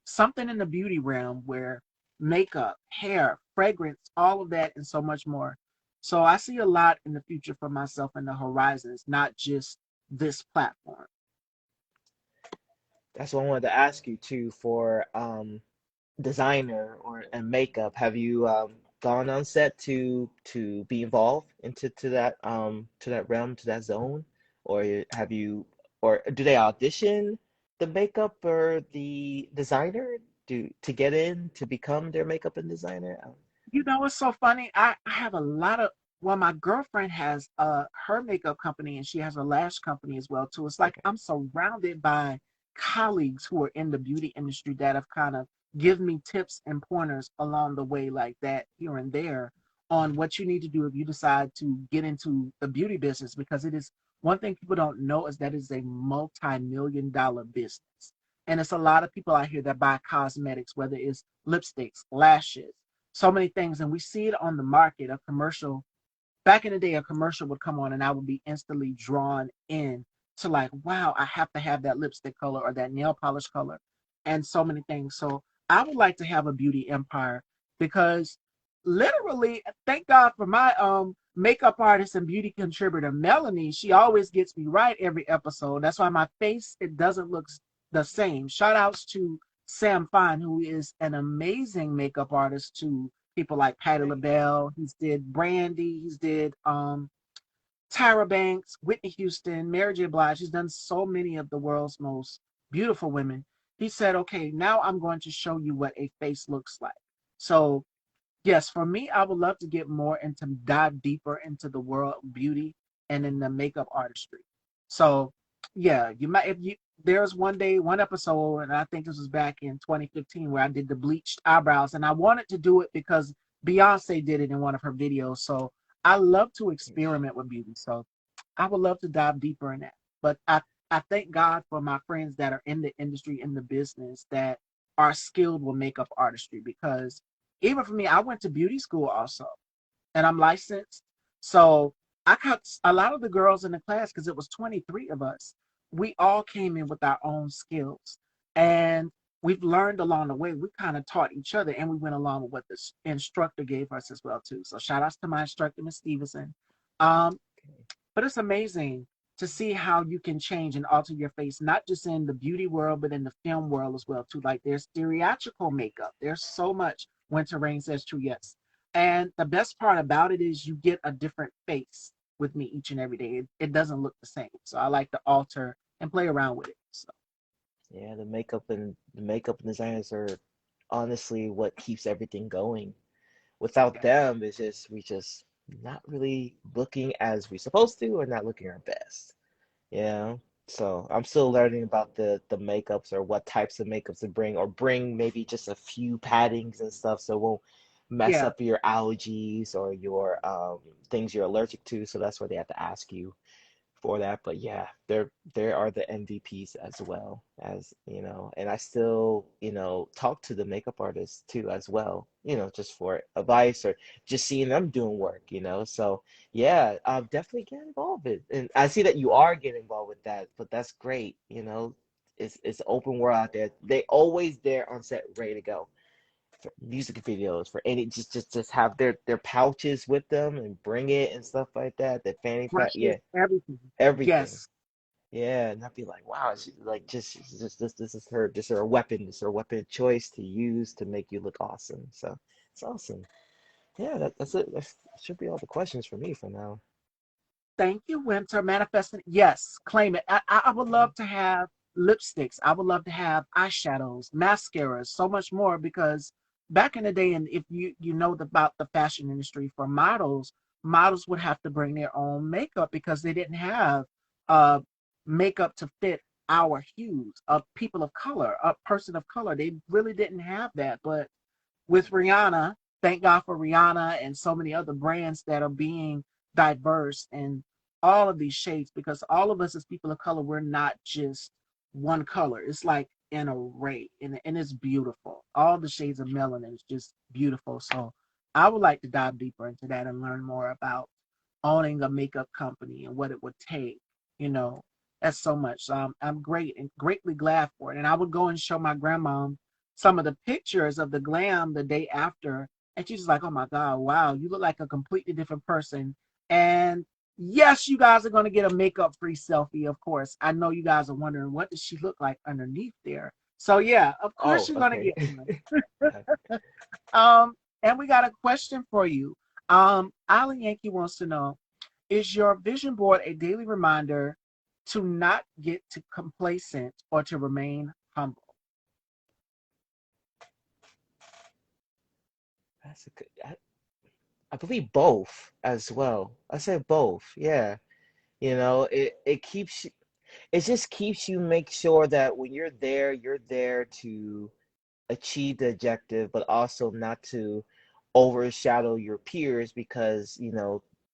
something in the beauty realm where makeup, hair, fragrance, all of that and so much more. So I see a lot in the future for myself in the horizons, not just this platform. That's what I wanted to ask you too for designer or and makeup. Have you gone on set to be involved into to that realm, to that zone? Or have you or do they audition the makeup or the designer to get in to become their makeup and designer? You know, it's so funny. I have a lot of, well, my girlfriend has her makeup company and she has a lash company as well too. It's like Okay. I'm surrounded by colleagues who are in the beauty industry that have kind of given me tips and pointers along the way like that here and there on what you need to do if you decide to get into the beauty business, because it is one thing people don't know is that it's a multi-million dollar business. And it's a lot of people out here that buy cosmetics, whether it's lipsticks, lashes, so many things, and we see it on the market. A commercial back in the day, a commercial would come on and I would be instantly drawn in to like, wow, I have to have that lipstick color or that nail polish color and so many things. So I would like to have a beauty empire because literally, thank God for my makeup artist and beauty contributor Melanie. She always gets me right every episode. That's why my face, it doesn't look the same. Shout outs to Sam Fine, who is an amazing makeup artist, to people like Patti Thank you. LaBelle. He's did Brandy. He's did Tyra Banks, Whitney Houston, Mary J. Blige. He's done so many of the world's most beautiful women. He said, okay, now I'm going to show you what a face looks like. So yes, for me, I would love to get more into dive deeper into the world of beauty and in the makeup artistry. So, yeah, you might if you there's one day, one episode, and I think this was back in 2015 where I did the bleached eyebrows, and I wanted to do it because Beyonce did it in one of her videos. So I love to Yes. experiment with beauty. So I would love to dive deeper in that. But I thank God for my friends that are in the industry, in the business, that are skilled with makeup artistry, because even for me, I went to beauty school also, and I'm licensed. So I got a lot of the girls in the class, because it was 23 of us. We all came in with our own skills, and we've learned along the way. We kind of taught each other, and we went along with what the instructor gave us as well too. So shout outs to my instructor, Miss Stevenson. Um, Okay. but it's amazing to see how you can change and alter your face, not just in the beauty world, but in the film world as well too. Like there's theatrical makeup. There's so much. Winter Rain says true, yes. And the best part about it is you get a different face with me each and every day. It doesn't look the same. So I like to alter and play around with it. So Yeah, the makeup and designers are honestly what keeps everything going. Without yeah, them, it's just we just not really looking as we supposed to or not looking our best. You know? So I'm still learning about the makeups or what types of makeups to bring or bring maybe just a few paddings and stuff so it won't mess Yeah. up your allergies or your things you're allergic to. So that's why they have to ask you for that. But yeah, there are the MVPs as well as, and I still, talk to the makeup artists too as well, just for advice or just seeing them doing work, So yeah, definitely get involved with, and I see that you are getting involved with that, but that's great, It's open world out there. They always there on set ready to go for music videos for any just have their pouches with them and bring it and stuff like that. The fanny pack, Brushes, yeah, everything. everything. Yes. Yeah, and I'd be like, wow, she, like just this is her weapon, this is her weapon of choice to use to make you look awesome. So it's awesome. Yeah, that's it. That should be all the questions for me for now. Thank you, Winter. Manifesting. Yes, claim it. I would love to have lipsticks. I would love to have eyeshadows, mascaras, so much more because back in the day, and if you know about the fashion industry for models, models would have to bring their own makeup because they didn't have uh makeup to fit our hues of people of color, a person of color. They really didn't have that. But with Rihanna, thank God for Rihanna and so many other brands that are being diverse in all of these shades because all of us as people of color, we're not just one color. It's like an array and it's beautiful. All the shades of melanin is just beautiful. So I would like to dive deeper into that and learn more about owning a makeup company and what it would take, you know. That's so much. So I'm great and greatly glad for it. And I would go and show my grandma some of the pictures of the glam the day after. And she's just like, oh my God, wow, you look like a completely different person. And yes, you guys are going to get a makeup free selfie, of course. I know you guys are wondering, what does she look like underneath there? So, yeah, of course Oh, you're going to okay. get one. And we got a question for you. Ali Yankee wants to know, is your vision board a daily reminder to not get too complacent or to remain humble? That's a good. I believe both as well. I said both. Yeah. It keeps it just keeps you make sure that when you're there to achieve the objective, but also not to overshadow your peers because,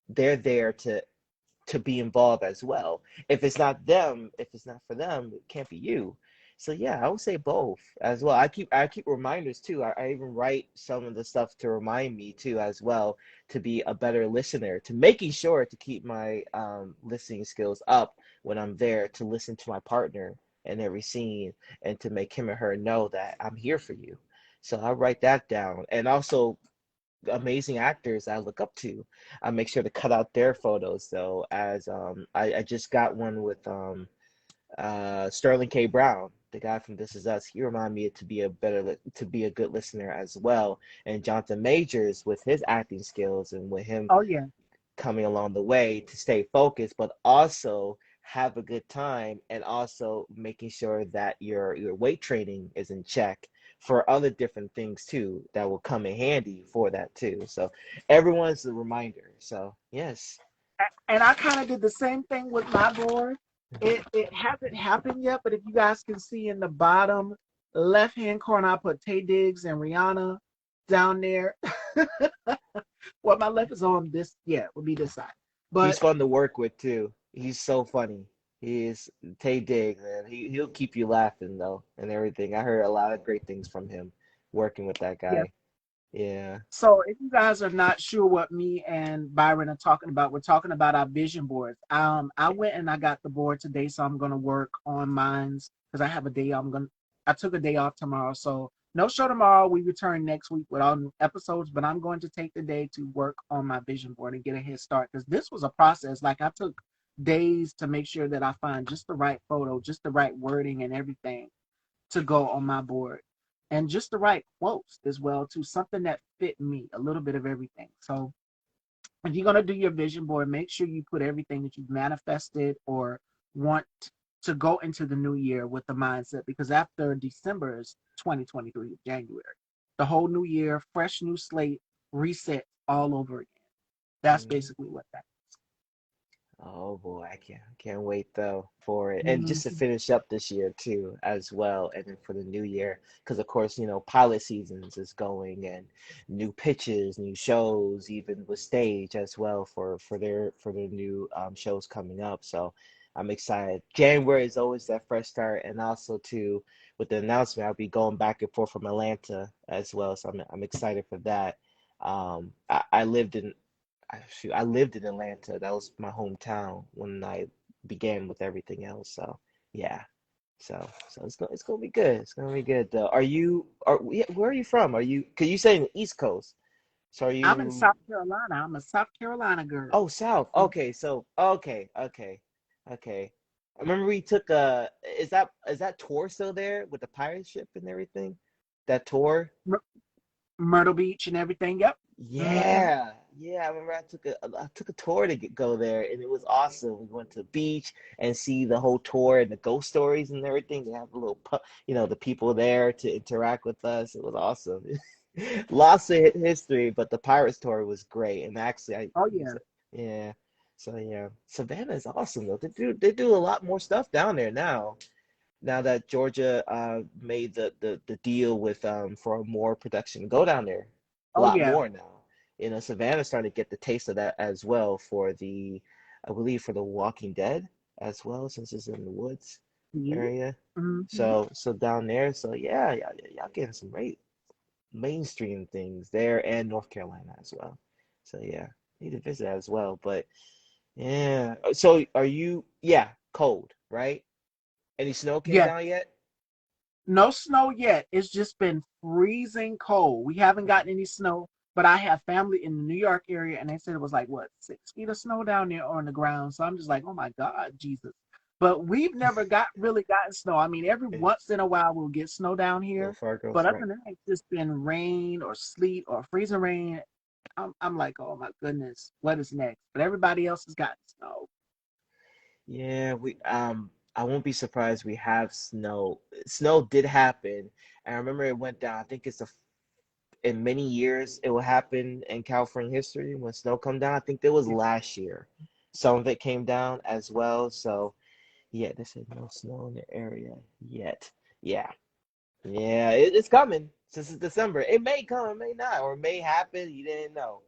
they're there to be involved as well. If it's not for them, it can't be you. So yeah, I would say both as well. I keep reminders too. I even write some of the stuff to remind me too as well to be a better listener, to making sure to keep my listening skills up when I'm there to listen to my partner in every scene and to make him or her know that I'm here for you. So I write that down. And also amazing actors I look up to. I make sure to cut out their photos. So as I just got one with Sterling K. Brown, the guy from This Is Us. He reminded me to be a good listener as well. And Jonathan Majors with his acting skills and with him Oh, yeah. coming along the way to stay focused, but also have a good time and also making sure that your weight training is in check for other different things too that will come in handy for that too. So everyone's a reminder. So yes. And I kind of did the same thing with my board. It hasn't happened yet, but if you guys can see in the bottom left hand corner, I put Tay Diggs and Rihanna down there. Well, my left is on this, yeah, would be this side. He's But fun to work with too. He's so funny. He is Tay Diggs, man. He'll keep you laughing though and everything. I heard a lot of great things from him working with that yeah, guy. Yeah. so if you guys are not sure what me and Byron are talking about, we're talking about our vision boards. I went and I got the board today, so I'm gonna work on mines because I have a day. I took a day off tomorrow, so no show tomorrow. We return next week with all new episodes, but I'm going to take the day to work on my vision board and get a head start because this was a process. Like I took days to make sure that I find just the right photo, just the right wording and everything to go on my board and just the right quotes as well too, something that fit me, a little bit of everything. So if you're going to do your vision board, make sure you put everything that you've manifested or want to go into the new year with the mindset, because after December is 2023, January, the whole new year, fresh new slate, reset all over again. That's Mhm. basically what that Oh boy, I can't wait though for it, and just to Mhm. finish up this year too as well, and then for the new year, because of course pilot seasons is going, and new pitches, new shows, even with stage as well for their new shows coming up. So I'm excited. January is always that fresh start, and also too with the announcement, I'll be going back and forth from Atlanta as well. So I'm excited for that. I lived in I lived in Atlanta. That was my hometown when I began with everything else. So yeah. So it's gonna be good. It's gonna be good though. Where are you from? Cause you say in the East Coast. So are I'm in you South Carolina. I'm a South Carolina girl. oh South. Okay, so okay. I remember we took a is that tour still there with the pirate ship and everything? That tour? Myr- Myrtle Beach and everything. Yep. Hmm. Yeah, yeah. I remember I took a tour to go there, and it was awesome. We went to the beach and see the whole tour and the ghost stories and everything. They have the people there to interact with us. It was awesome. Lots of history, but the Pirates tour was great. And actually, Oh yeah. yeah. So yeah, Savannah is awesome though. They do a lot more stuff down there now. Now that Georgia made the deal with for more production, go down there a Oh lot yeah. more now. Savannah's starting to get the taste of that as well I believe for the Walking Dead as well, since it's in the woods Yeah. area. Hmm. So down there, so yeah, y'all getting some great mainstream things there and North Carolina as well. So yeah, need to visit as well. But yeah, so are you? Yeah, cold, right? Any snow came Yes. down yet? No snow yet. It's just been freezing cold. We haven't Okay. gotten any snow, but I have family in the New York area, and they said it was like what 6 feet of snow down there on the ground. So I'm just like, oh my God, Jesus. But we've never really gotten snow. I mean, every Yeah. once in a while we'll get snow down Little here, but Fargo's other right. than that, it's just been rain or sleet or freezing rain. I'm like, oh my goodness, what is next? But everybody else has gotten snow. Yeah, I won't be surprised we have snow. Snow did happen. And I remember it went down. I think in many years it will happen in California history when snow come down. I think there was Yeah. last year. Some of it came down as well. So yeah, they said no snow in the area yet. Yeah. Yeah, it's coming since it's December. It may come, it may not, or it may happen. You didn't know,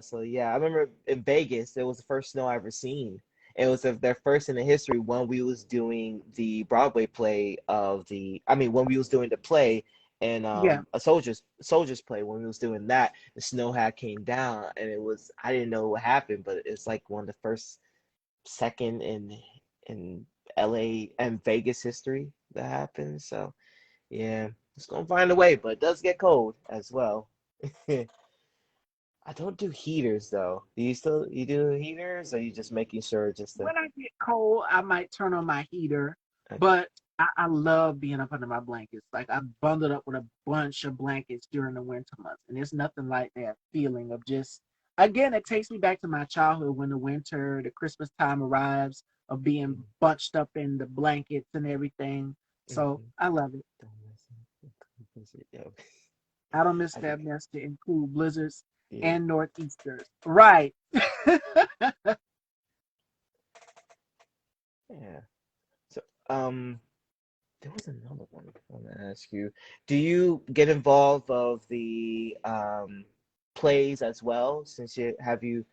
So yeah, I remember in Vegas, it was the first snow I ever seen. It was their first in the history when we was doing the Broadway play when we was doing the play and Yeah. a soldiers play when we was doing that, the snow had came down and I didn't know what happened, but it's like one of the first second in LA and Vegas history that happened. So. Yeah, it's gonna find a way, but it does get cold as well. I don't do heaters though. You do heaters, or you just making sure just to When I get cold, I might turn on my heater, okay. but I love being up under my blankets. Like I bundled up with a bunch of blankets during the winter months, and there's nothing like that feeling of just. Again, it takes me back to my childhood when the winter, the Christmas time arrives, of being bunched up in the blankets and everything. So Mm-hmm. I love it. Don't mess it. Yeah. I don't miss I that think mess to include blizzards yeah. and northeasters. Right. Yeah. So there was another one I want to ask you. Do you get involved of the plays as well? Since you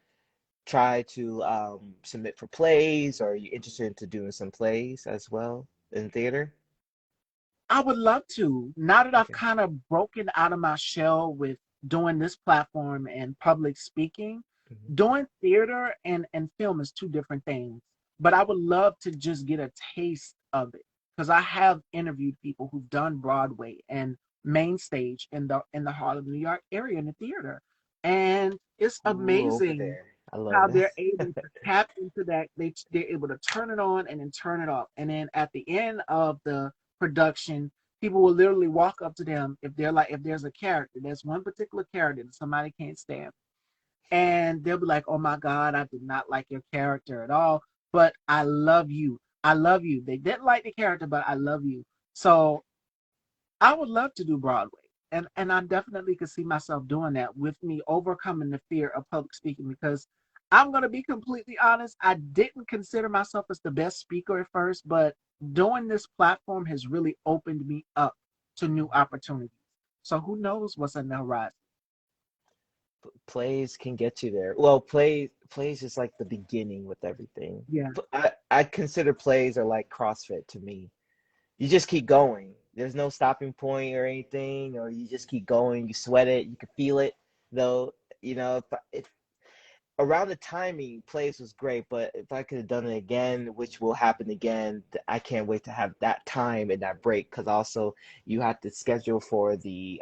try to submit for plays, or are you interested into doing some plays as well in theater? I would love to. Now that I've Okay. kind of broken out of my shell with doing this platform and public speaking, Hmm. doing theater and film is two different things. But I would love to just get a taste of it because I have interviewed people who've done Broadway and main stage in the heart of the New York area in the theater, and it's Ooh, over amazing there. I love how that. they're able to tap into that. They're able to turn it on and then turn it off. And then at the end of the production, people will literally walk up to them if there's a character, there's one particular character that somebody can't stand, and they'll be like, "Oh my God, I did not like your character at all, but I love you. I love you." They didn't like the character, but I love you. So I would love to do Broadway. And I definitely could see myself doing that with me overcoming the fear of public speaking because I'm gonna be completely honest. I didn't consider myself as the best speaker at first, but doing this platform has really opened me up to new opportunities. So who knows what's on the horizon? Plays can get you there. Well, plays is like the beginning with everything. Yeah. I consider plays are like CrossFit to me. You just keep going. There's no stopping point or anything, or you just keep going. You sweat it. You can feel it, though. If around the timing, plays was great, but if I could have done it again, which will happen again, I can't wait to have that time and that break because also you have to schedule for the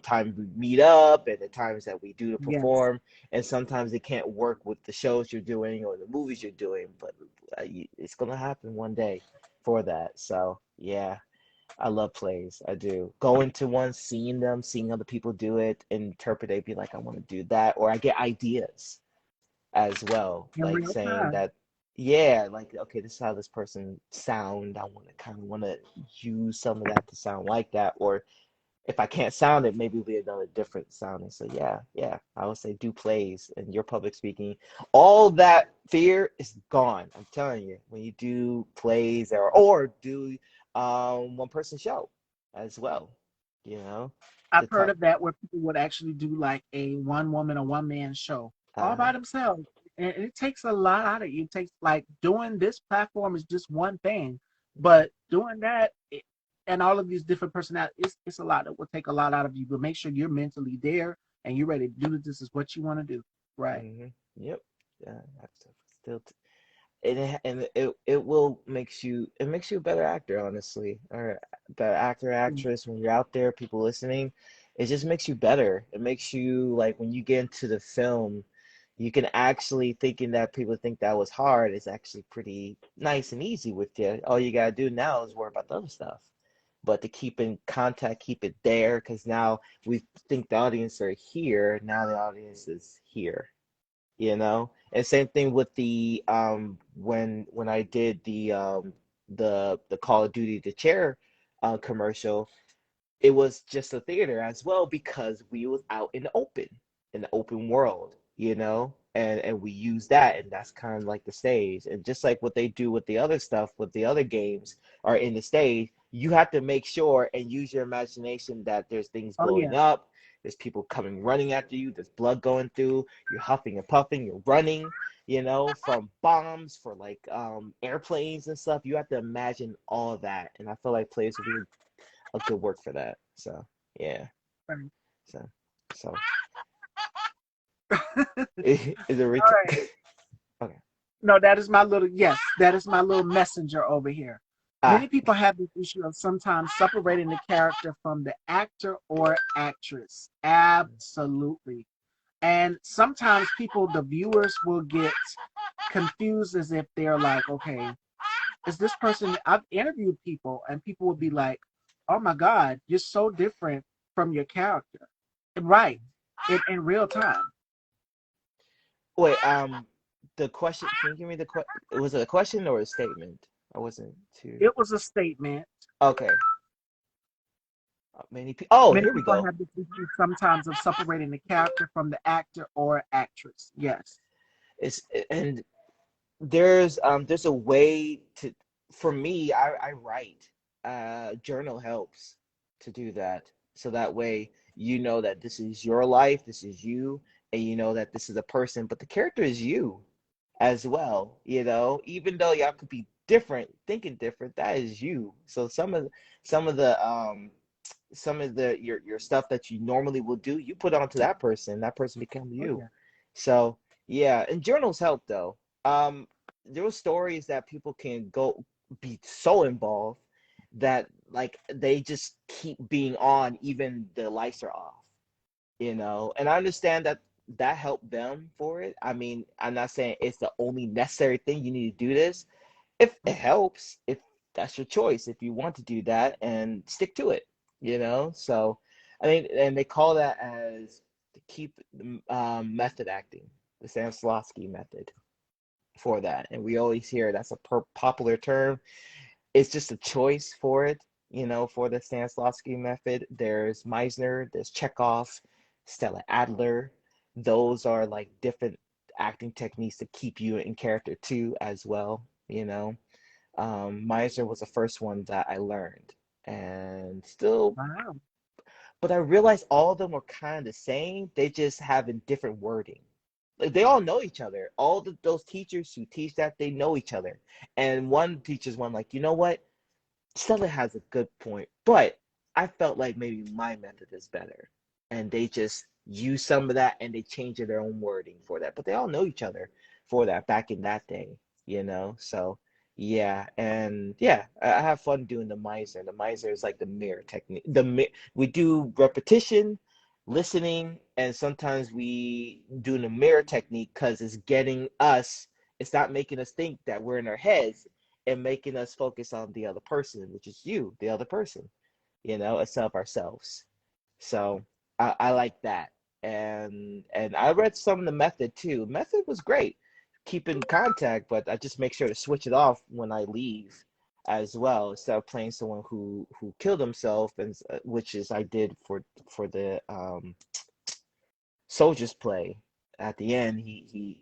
time we meet up and the times that we do to Yes. perform, and sometimes it can't work with the shows you're doing or the movies you're doing, but it's gonna happen one day for that. So yeah, I love plays. I do. Going to one, seeing them, seeing other people do it, interpret it, be like, I want to do that, or I get ideas as well, In like real saying time. that, yeah, like okay, this is how this person sound. I want to kind of want to use some of that to sound like that, or if I can't sound it, maybe it'll be another different sounding. So yeah, yeah, I would say do plays and your public speaking. All that fear is gone. I'm telling you, when you do plays or do one person show as well, you know, I've to heard talk. of that where people would actually do like a one woman or one man show all Uh-huh. by themselves. And it takes a lot out of you. It takes like doing this platform is just one thing, but doing that and all of these different personalities, it's a lot. It will take a lot out of you, but make sure you're mentally there and you're ready to do this. This is what you want to do. Right. Hmm. Yep. Yeah, that's still it will makes you a better actor, honestly, or better actor, actress. When you're out there, people listening, it just makes you better. It makes you like when you get into the film, you can actually thinking that people think that was hard is actually pretty nice and easy with you. All you gotta do now is worry about the other stuff. But to keep in contact, keep it there, because now we think the audience are here. Now the audience is here, you know. And same thing with the when I did the Call of Duty the chair commercial, it was just a theater as well because we was out in the open world, you know, and we use that, and that's kind of like the stage. And just like what they do with the other stuff with the other games are in the stage, you have to make sure and use your imagination that there's things Oh blowing yeah. up, there's people coming running after you, there's blood going through, you're huffing and puffing, you're running, you know, from bombs for like airplanes and stuff. You have to imagine all of that, and I feel like players will be a good work for that. So yeah. Right. So so is it All right. okay. No, that is my little, yes, that is my little messenger over here. Ah. Many people have this issue of sometimes separating the character from the actor or actress. Absolutely. And sometimes people, the viewers, will get confused as if they're like, okay, is this person? I've interviewed people, and people would be like, oh my God, you're so different from your character. Right. In real time. Wait, the question, can you give me was it a question or a statement? I wasn't too It was a statement. okay. Many people, oh, Many here we people go. have this issue sometimes of separating the character from the actor or actress. Yes. It's and there's a way to, for me, I write, journal helps to do that, so that way you know that this is your life, this is you, and you know that this is a person, but the character is you as well, you know, even though y'all could be different, thinking different, that is you. So some of the your stuff that you normally will do, you put onto that person becomes Oh you. yeah. So yeah, and journals help though. There were stories that people can go be so involved that like they just keep being on even the lights are off, you know. And I understand that that helped them for it. I mean, I'm not saying it's the only necessary thing you need to do this. If it helps, if that's your choice, if you want to do that and stick to it, you know. So I mean, and they call that as to keep method acting, the Stanislavski method for that. And we always hear that's a popular term. It's just a choice for it, you know, for the Stanislavski method. There's Meisner, there's Chekhov, Stella Adler. Those are like different. acting techniques to keep you in character too, as well. Miser was the first one that I learned, and still, Wow. but I realized all of them were kind of the same. They just have a different wording. Like, they all know each other. All those teachers who teach that, they know each other. And one teacher's one like, you know what? Stella has a good point, but I felt like maybe my method is better. And they just use some of that and they change their own wording for that. But they all know each other for that back in that day. So yeah, and yeah, I have fun doing the miser. The miser is like the mirror technique. We do repetition, listening, and sometimes we do the mirror technique because it's getting us. It's not making us think that we're in our heads and making us focus on the other person, which is you, the other person, instead of ourselves. So I like that. And I read some of the method too. Method was great, keep in contact, but I just make sure to switch it off when I leave as well, instead of playing someone who killed himself, and which is I did for the soldiers play. At the end, he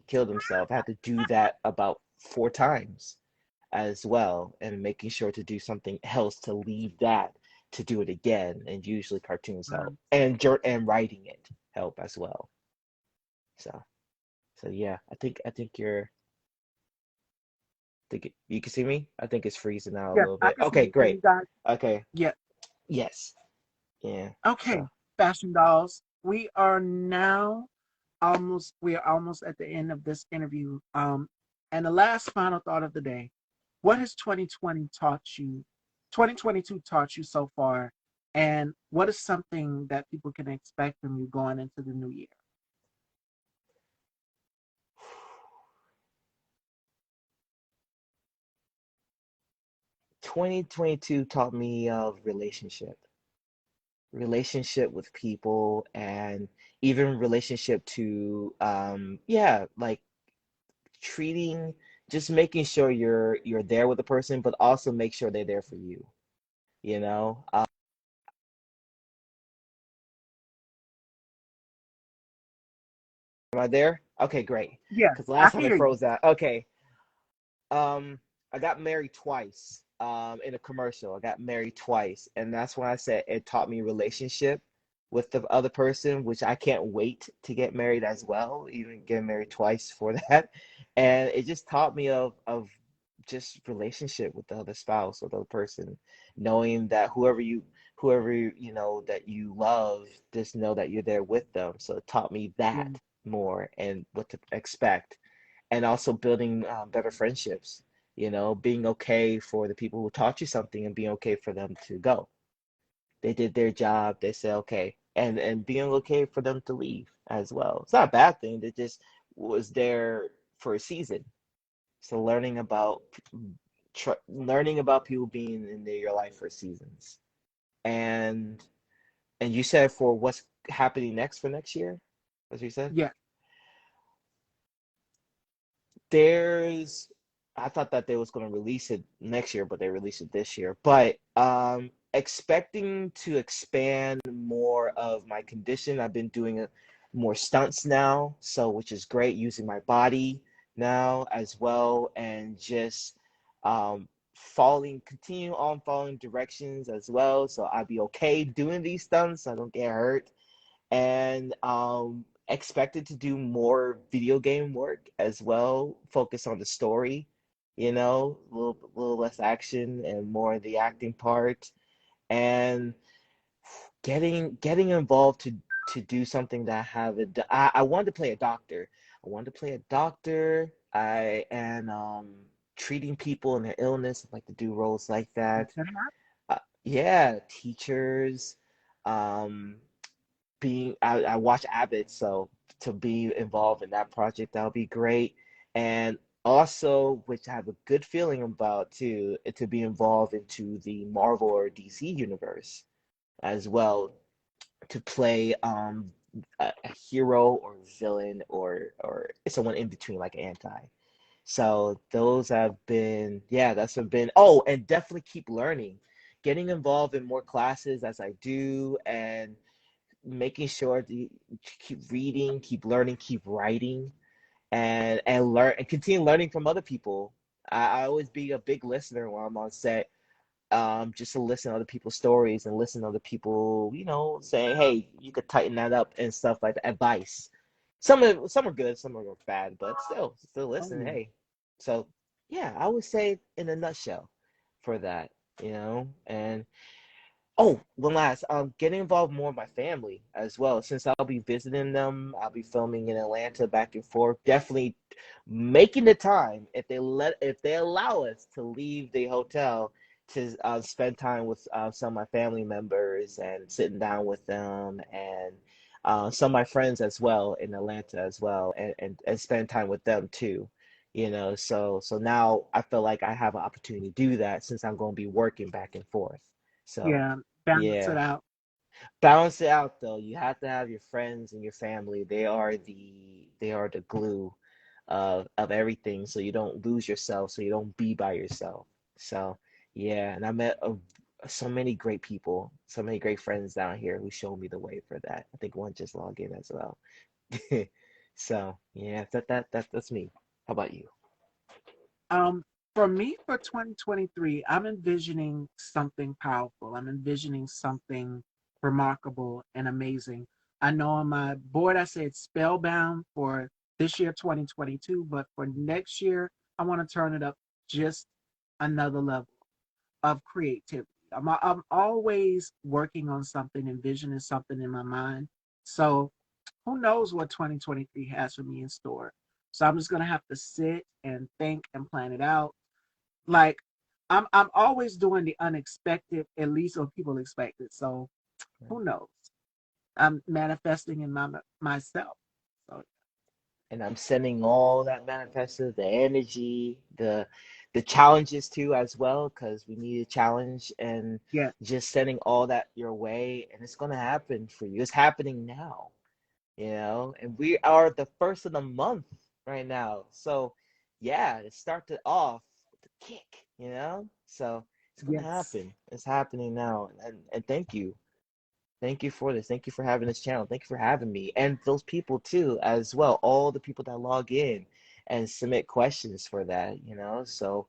killed himself. I had to do that about 4 times as well, and making sure to do something else to leave that to do it again. And usually cartoons Wow. help, and writing it help as well. So yeah, I think you can see me. I think it's freezing out a Yes, little I bit. can see Okay, you. Can great. you guys? Okay, Yeah. yes, yeah. Okay. So Fashion dolls. We are almost at the end of this interview. And the last final thought of the day. What has 2022 taught you so far? And what is something that people can expect from you going into the new year? 2022 taught me of relationship with people, and even relationship to yeah, like treating, just making sure you're there with the person, but also make sure they're there for you. You know, am I there? Okay, great. Yes, Because I last can time I hear you. froze out. Okay, I got married twice. In a commercial, I got married twice, and that's when I said it taught me relationship with the other person, which I can't wait to get married as well. Even get married twice for that, and it just taught me of just relationship with the other spouse or the other person, knowing that whoever that you love, just know that you're there with them. So it taught me Yeah, that more and what to expect, and also building better friendships. Being okay for the people who taught you something, and being okay for them to go. They did their job. They said okay, and being okay for them to leave as well. It's not a bad thing. They just was there for a season. So learning about people being in your life for seasons, and you said for what's happening next for next year, as you said. yeah, There's I thought that they was going to release it next year, but they released it this year. But expecting to expand more of my condition. I've been doing more stunts now, so which is great, using my body now as well, and just continue on following directions as well, so I'll be okay doing these stunts. I don't get hurt, and expected to do more video game work as well, focus on the story, a little less action and more of the acting part, and getting involved to do something that I wanted to play a doctor. I wanted to play a doctor. I and treating people and their illness. I'd like to do roles like make that. that happen. Yeah, teachers. Um, I watch Abbott, so to be involved in that project, that would be great. And also, which I have a good feeling about too, to be involved into the Marvel or DC universe as well, to play a hero or villain, or someone in between, like anti. So those have been, yeah, that's have been. Oh, and definitely keep learning, getting involved in more classes as I do, and making sure that you keep reading, keep learning, keep writing, and learn and continue learning from other people. I always be a big listener when I'm on set, just to listen to other people's stories and listen to other people, saying, hey, you could tighten that up and stuff like that. Advice. Some are good, some are bad, but still Oh listen. yeah. Hey, so yeah, I would say in a nutshell for that, and oh, one last, getting involved more with my family as well. Since I'll be visiting them, I'll be filming in Atlanta back and forth. Definitely making the time if they allow us to leave the hotel to spend time with some of my family members and sitting down with them and some of my friends as well in Atlanta as well and spend time with them too. So now I feel like I have an opportunity to do that since I'm going to be working back and forth. So. Yeah. Balance it Yeah. out. Balance it out though. You have to have your friends and your family. They are the glue of everything so you don't lose yourself, so you don't be by yourself. So, yeah, and I met so many great people, so many great friends down here who showed me the way for that. I think one just logged in as well. So, yeah, that's me. How about you? Um, for me, for 2023, I'm envisioning something powerful. I'm envisioning something remarkable and amazing. I know on my board I said spellbound for this year, 2022, but for next year, I want to turn it up just another level of creativity. I'm always working on something, envisioning something in my mind. So who knows what 2023 has for me in store? So I'm just gonna have to sit and think and plan it out. Like I'm always doing the unexpected, at least what people expect it. So who knows? I'm manifesting in myself. So And I'm sending all that manifested, the energy, the challenges too as well, because we need a challenge and yeah, just sending all that your way, and it's gonna happen for you. It's happening now, and we are the first of the month right now. So yeah, to start it off with the kick. So it's gonna yes, happen. It's happening now. And thank you. Thank you for this. Thank you for having this channel. Thank you for having me. And those people too, as well. All the people that log in and submit questions for that. So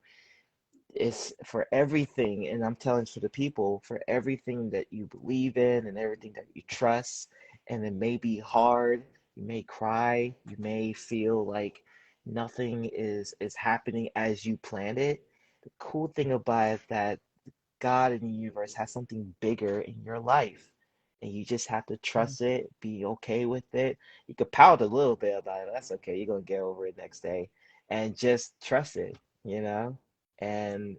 it's for everything. And I'm telling for the people, for everything that you believe in and everything that you trust. And it may be hard. You may cry. You may feel like nothing is happening as you planned it. The cool thing about it that God in the universe has something bigger in your life. And you just have to trust it, be okay with it. You could pout a little bit about it. That's okay. You're gonna get over it next day. And just trust it. And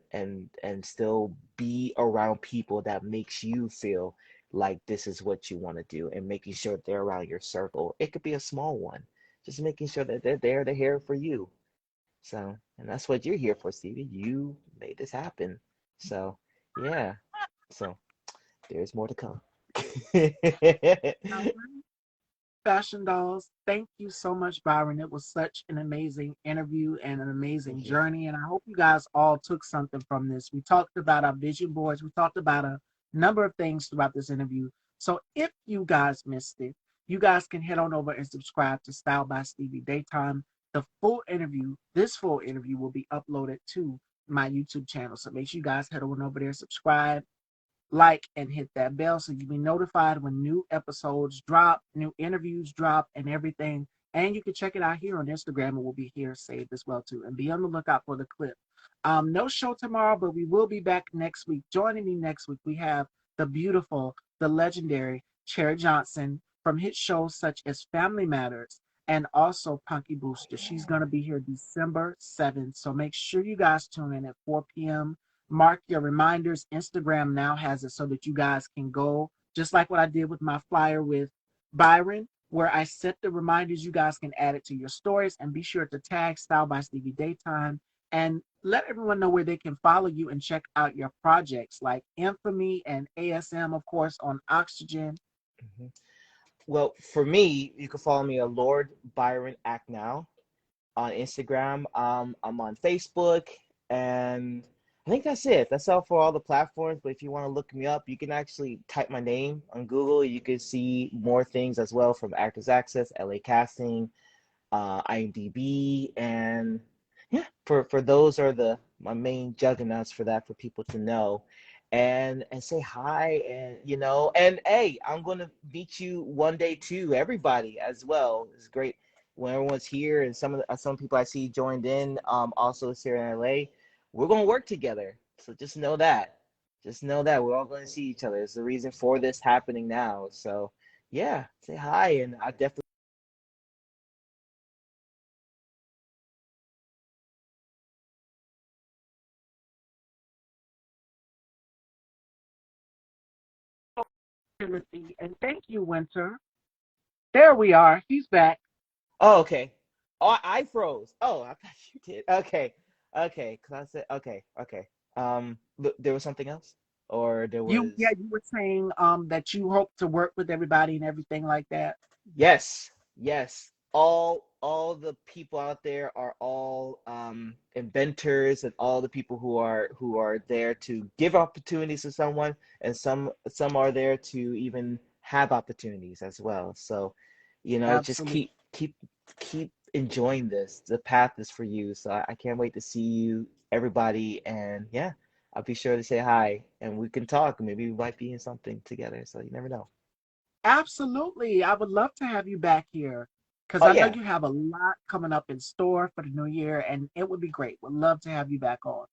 still be around people that makes you feel like this is what you want to do and making sure they're around your circle. It could be a small one. Just making sure that they're there to hear for you. So, and that's what you're here for, Stevie. You made this happen. So, yeah. So, there's more to come. yeah. Fashion Dolls. Thank you so much, Byron. It was such an amazing interview and an amazing Thank you. journey. And I hope you guys all took something from this. We talked about our vision boards, we talked about a number of things throughout this interview. So if you guys missed it, you guys can head on over and subscribe to Style by Stevie Daytime. This full interview will be uploaded to my YouTube channel. So make sure you guys head on over there, subscribe, like, and hit that bell so you'll be notified when new episodes drop, new interviews drop, and everything. And you can check it out here on Instagram. It will be here saved as well too. And be on the lookout for the clip. No show tomorrow, but we will be back next week. Joining me next week, we have the beautiful, the legendary Cherry Johnson from hit shows such as Family Matters and also Punky Booster. She's going to be here December 7th. So make sure you guys tune in at 4 p.m. Mark your reminders. Instagram now has it so that you guys can go, just like what I did with my flyer with Byron, where I set the reminders. You guys can add it to your stories and be sure to tag Style by Stevie Daytime and let everyone know where they can follow you and check out your projects like Infamy and ASM, of course, on Oxygen. Mhm. Well, for me, you can follow me at Lord Byron Act Now on Instagram. I'm on Facebook and I think that's it. That's all for all the platforms. But if you want to look me up, you can actually type my name on Google. You can see more things as well from Actors Access, LA Casting, IMDb, and yeah, for those are the my main juggernauts for that for people to know, and say hi, and and hey, I'm gonna meet you one day too, everybody as well. It's great when everyone's here, and some people I see joined in, also is here in LA. We're gonna work together, so just know that. Just know that we're all going to see each other. It's the reason for this happening now. So, yeah, say hi, and I definitely. Timothy, and thank you, Winter. There we are. He's back. Oh, okay. Oh, I froze. Oh, I thought you did. Okay, okay. Cause I said okay, okay. There was something else, or there Yeah, was. you were saying that you hope to work with everybody and everything like that. Yes, yes. All the people out there are all inventors, and all the people who are there to give opportunities to someone, and some are there to even have opportunities as well. So, just Absolutely. keep enjoying this. The path is for you. So I can't wait to see you, everybody, and yeah, I'll be sure to say hi, and we can talk. Maybe we might be in something together. So you never know. Absolutely. I would love to have you back here because Oh I know yeah. you have a lot coming up in store for the new year, and it would be great. Would love to have you back on.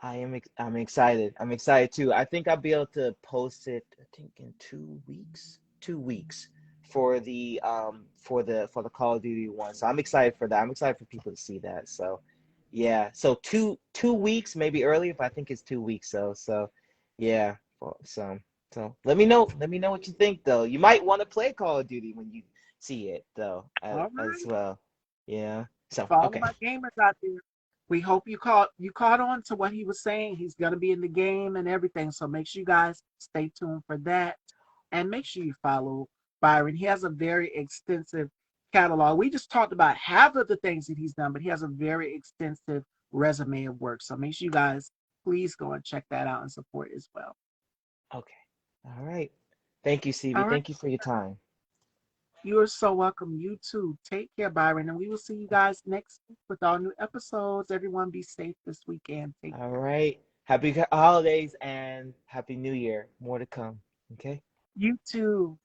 I'm excited. I'm excited too. I think I'll be able to post it, I think in 2 weeks. 2 weeks for the Call of Duty one. So I'm excited for that. I'm excited for people to see that. So yeah. So two weeks, maybe earlier, but I think it's 2 weeks. So yeah. So let me know what you think though. You might want to play Call of Duty when you see it though, All as right. well. Yeah. So For all of okay. my gamers out there, we hope you caught on to what he was saying. He's gonna be in the game and everything. So make sure you guys stay tuned for that. And make sure you follow Byron. He has a very extensive catalog. We just talked about half of the things that he's done, but he has a very extensive resume of work. So make sure you guys please go and check that out and support as well. Okay. All right. Thank you, Stevie. All right. Thank you for your time. You're so welcome. You too. Take care, Byron. And we will see you guys next week with all new episodes. Everyone be safe this weekend. Take All care. right. Happy holidays and happy new year. More to come. Okay. You too.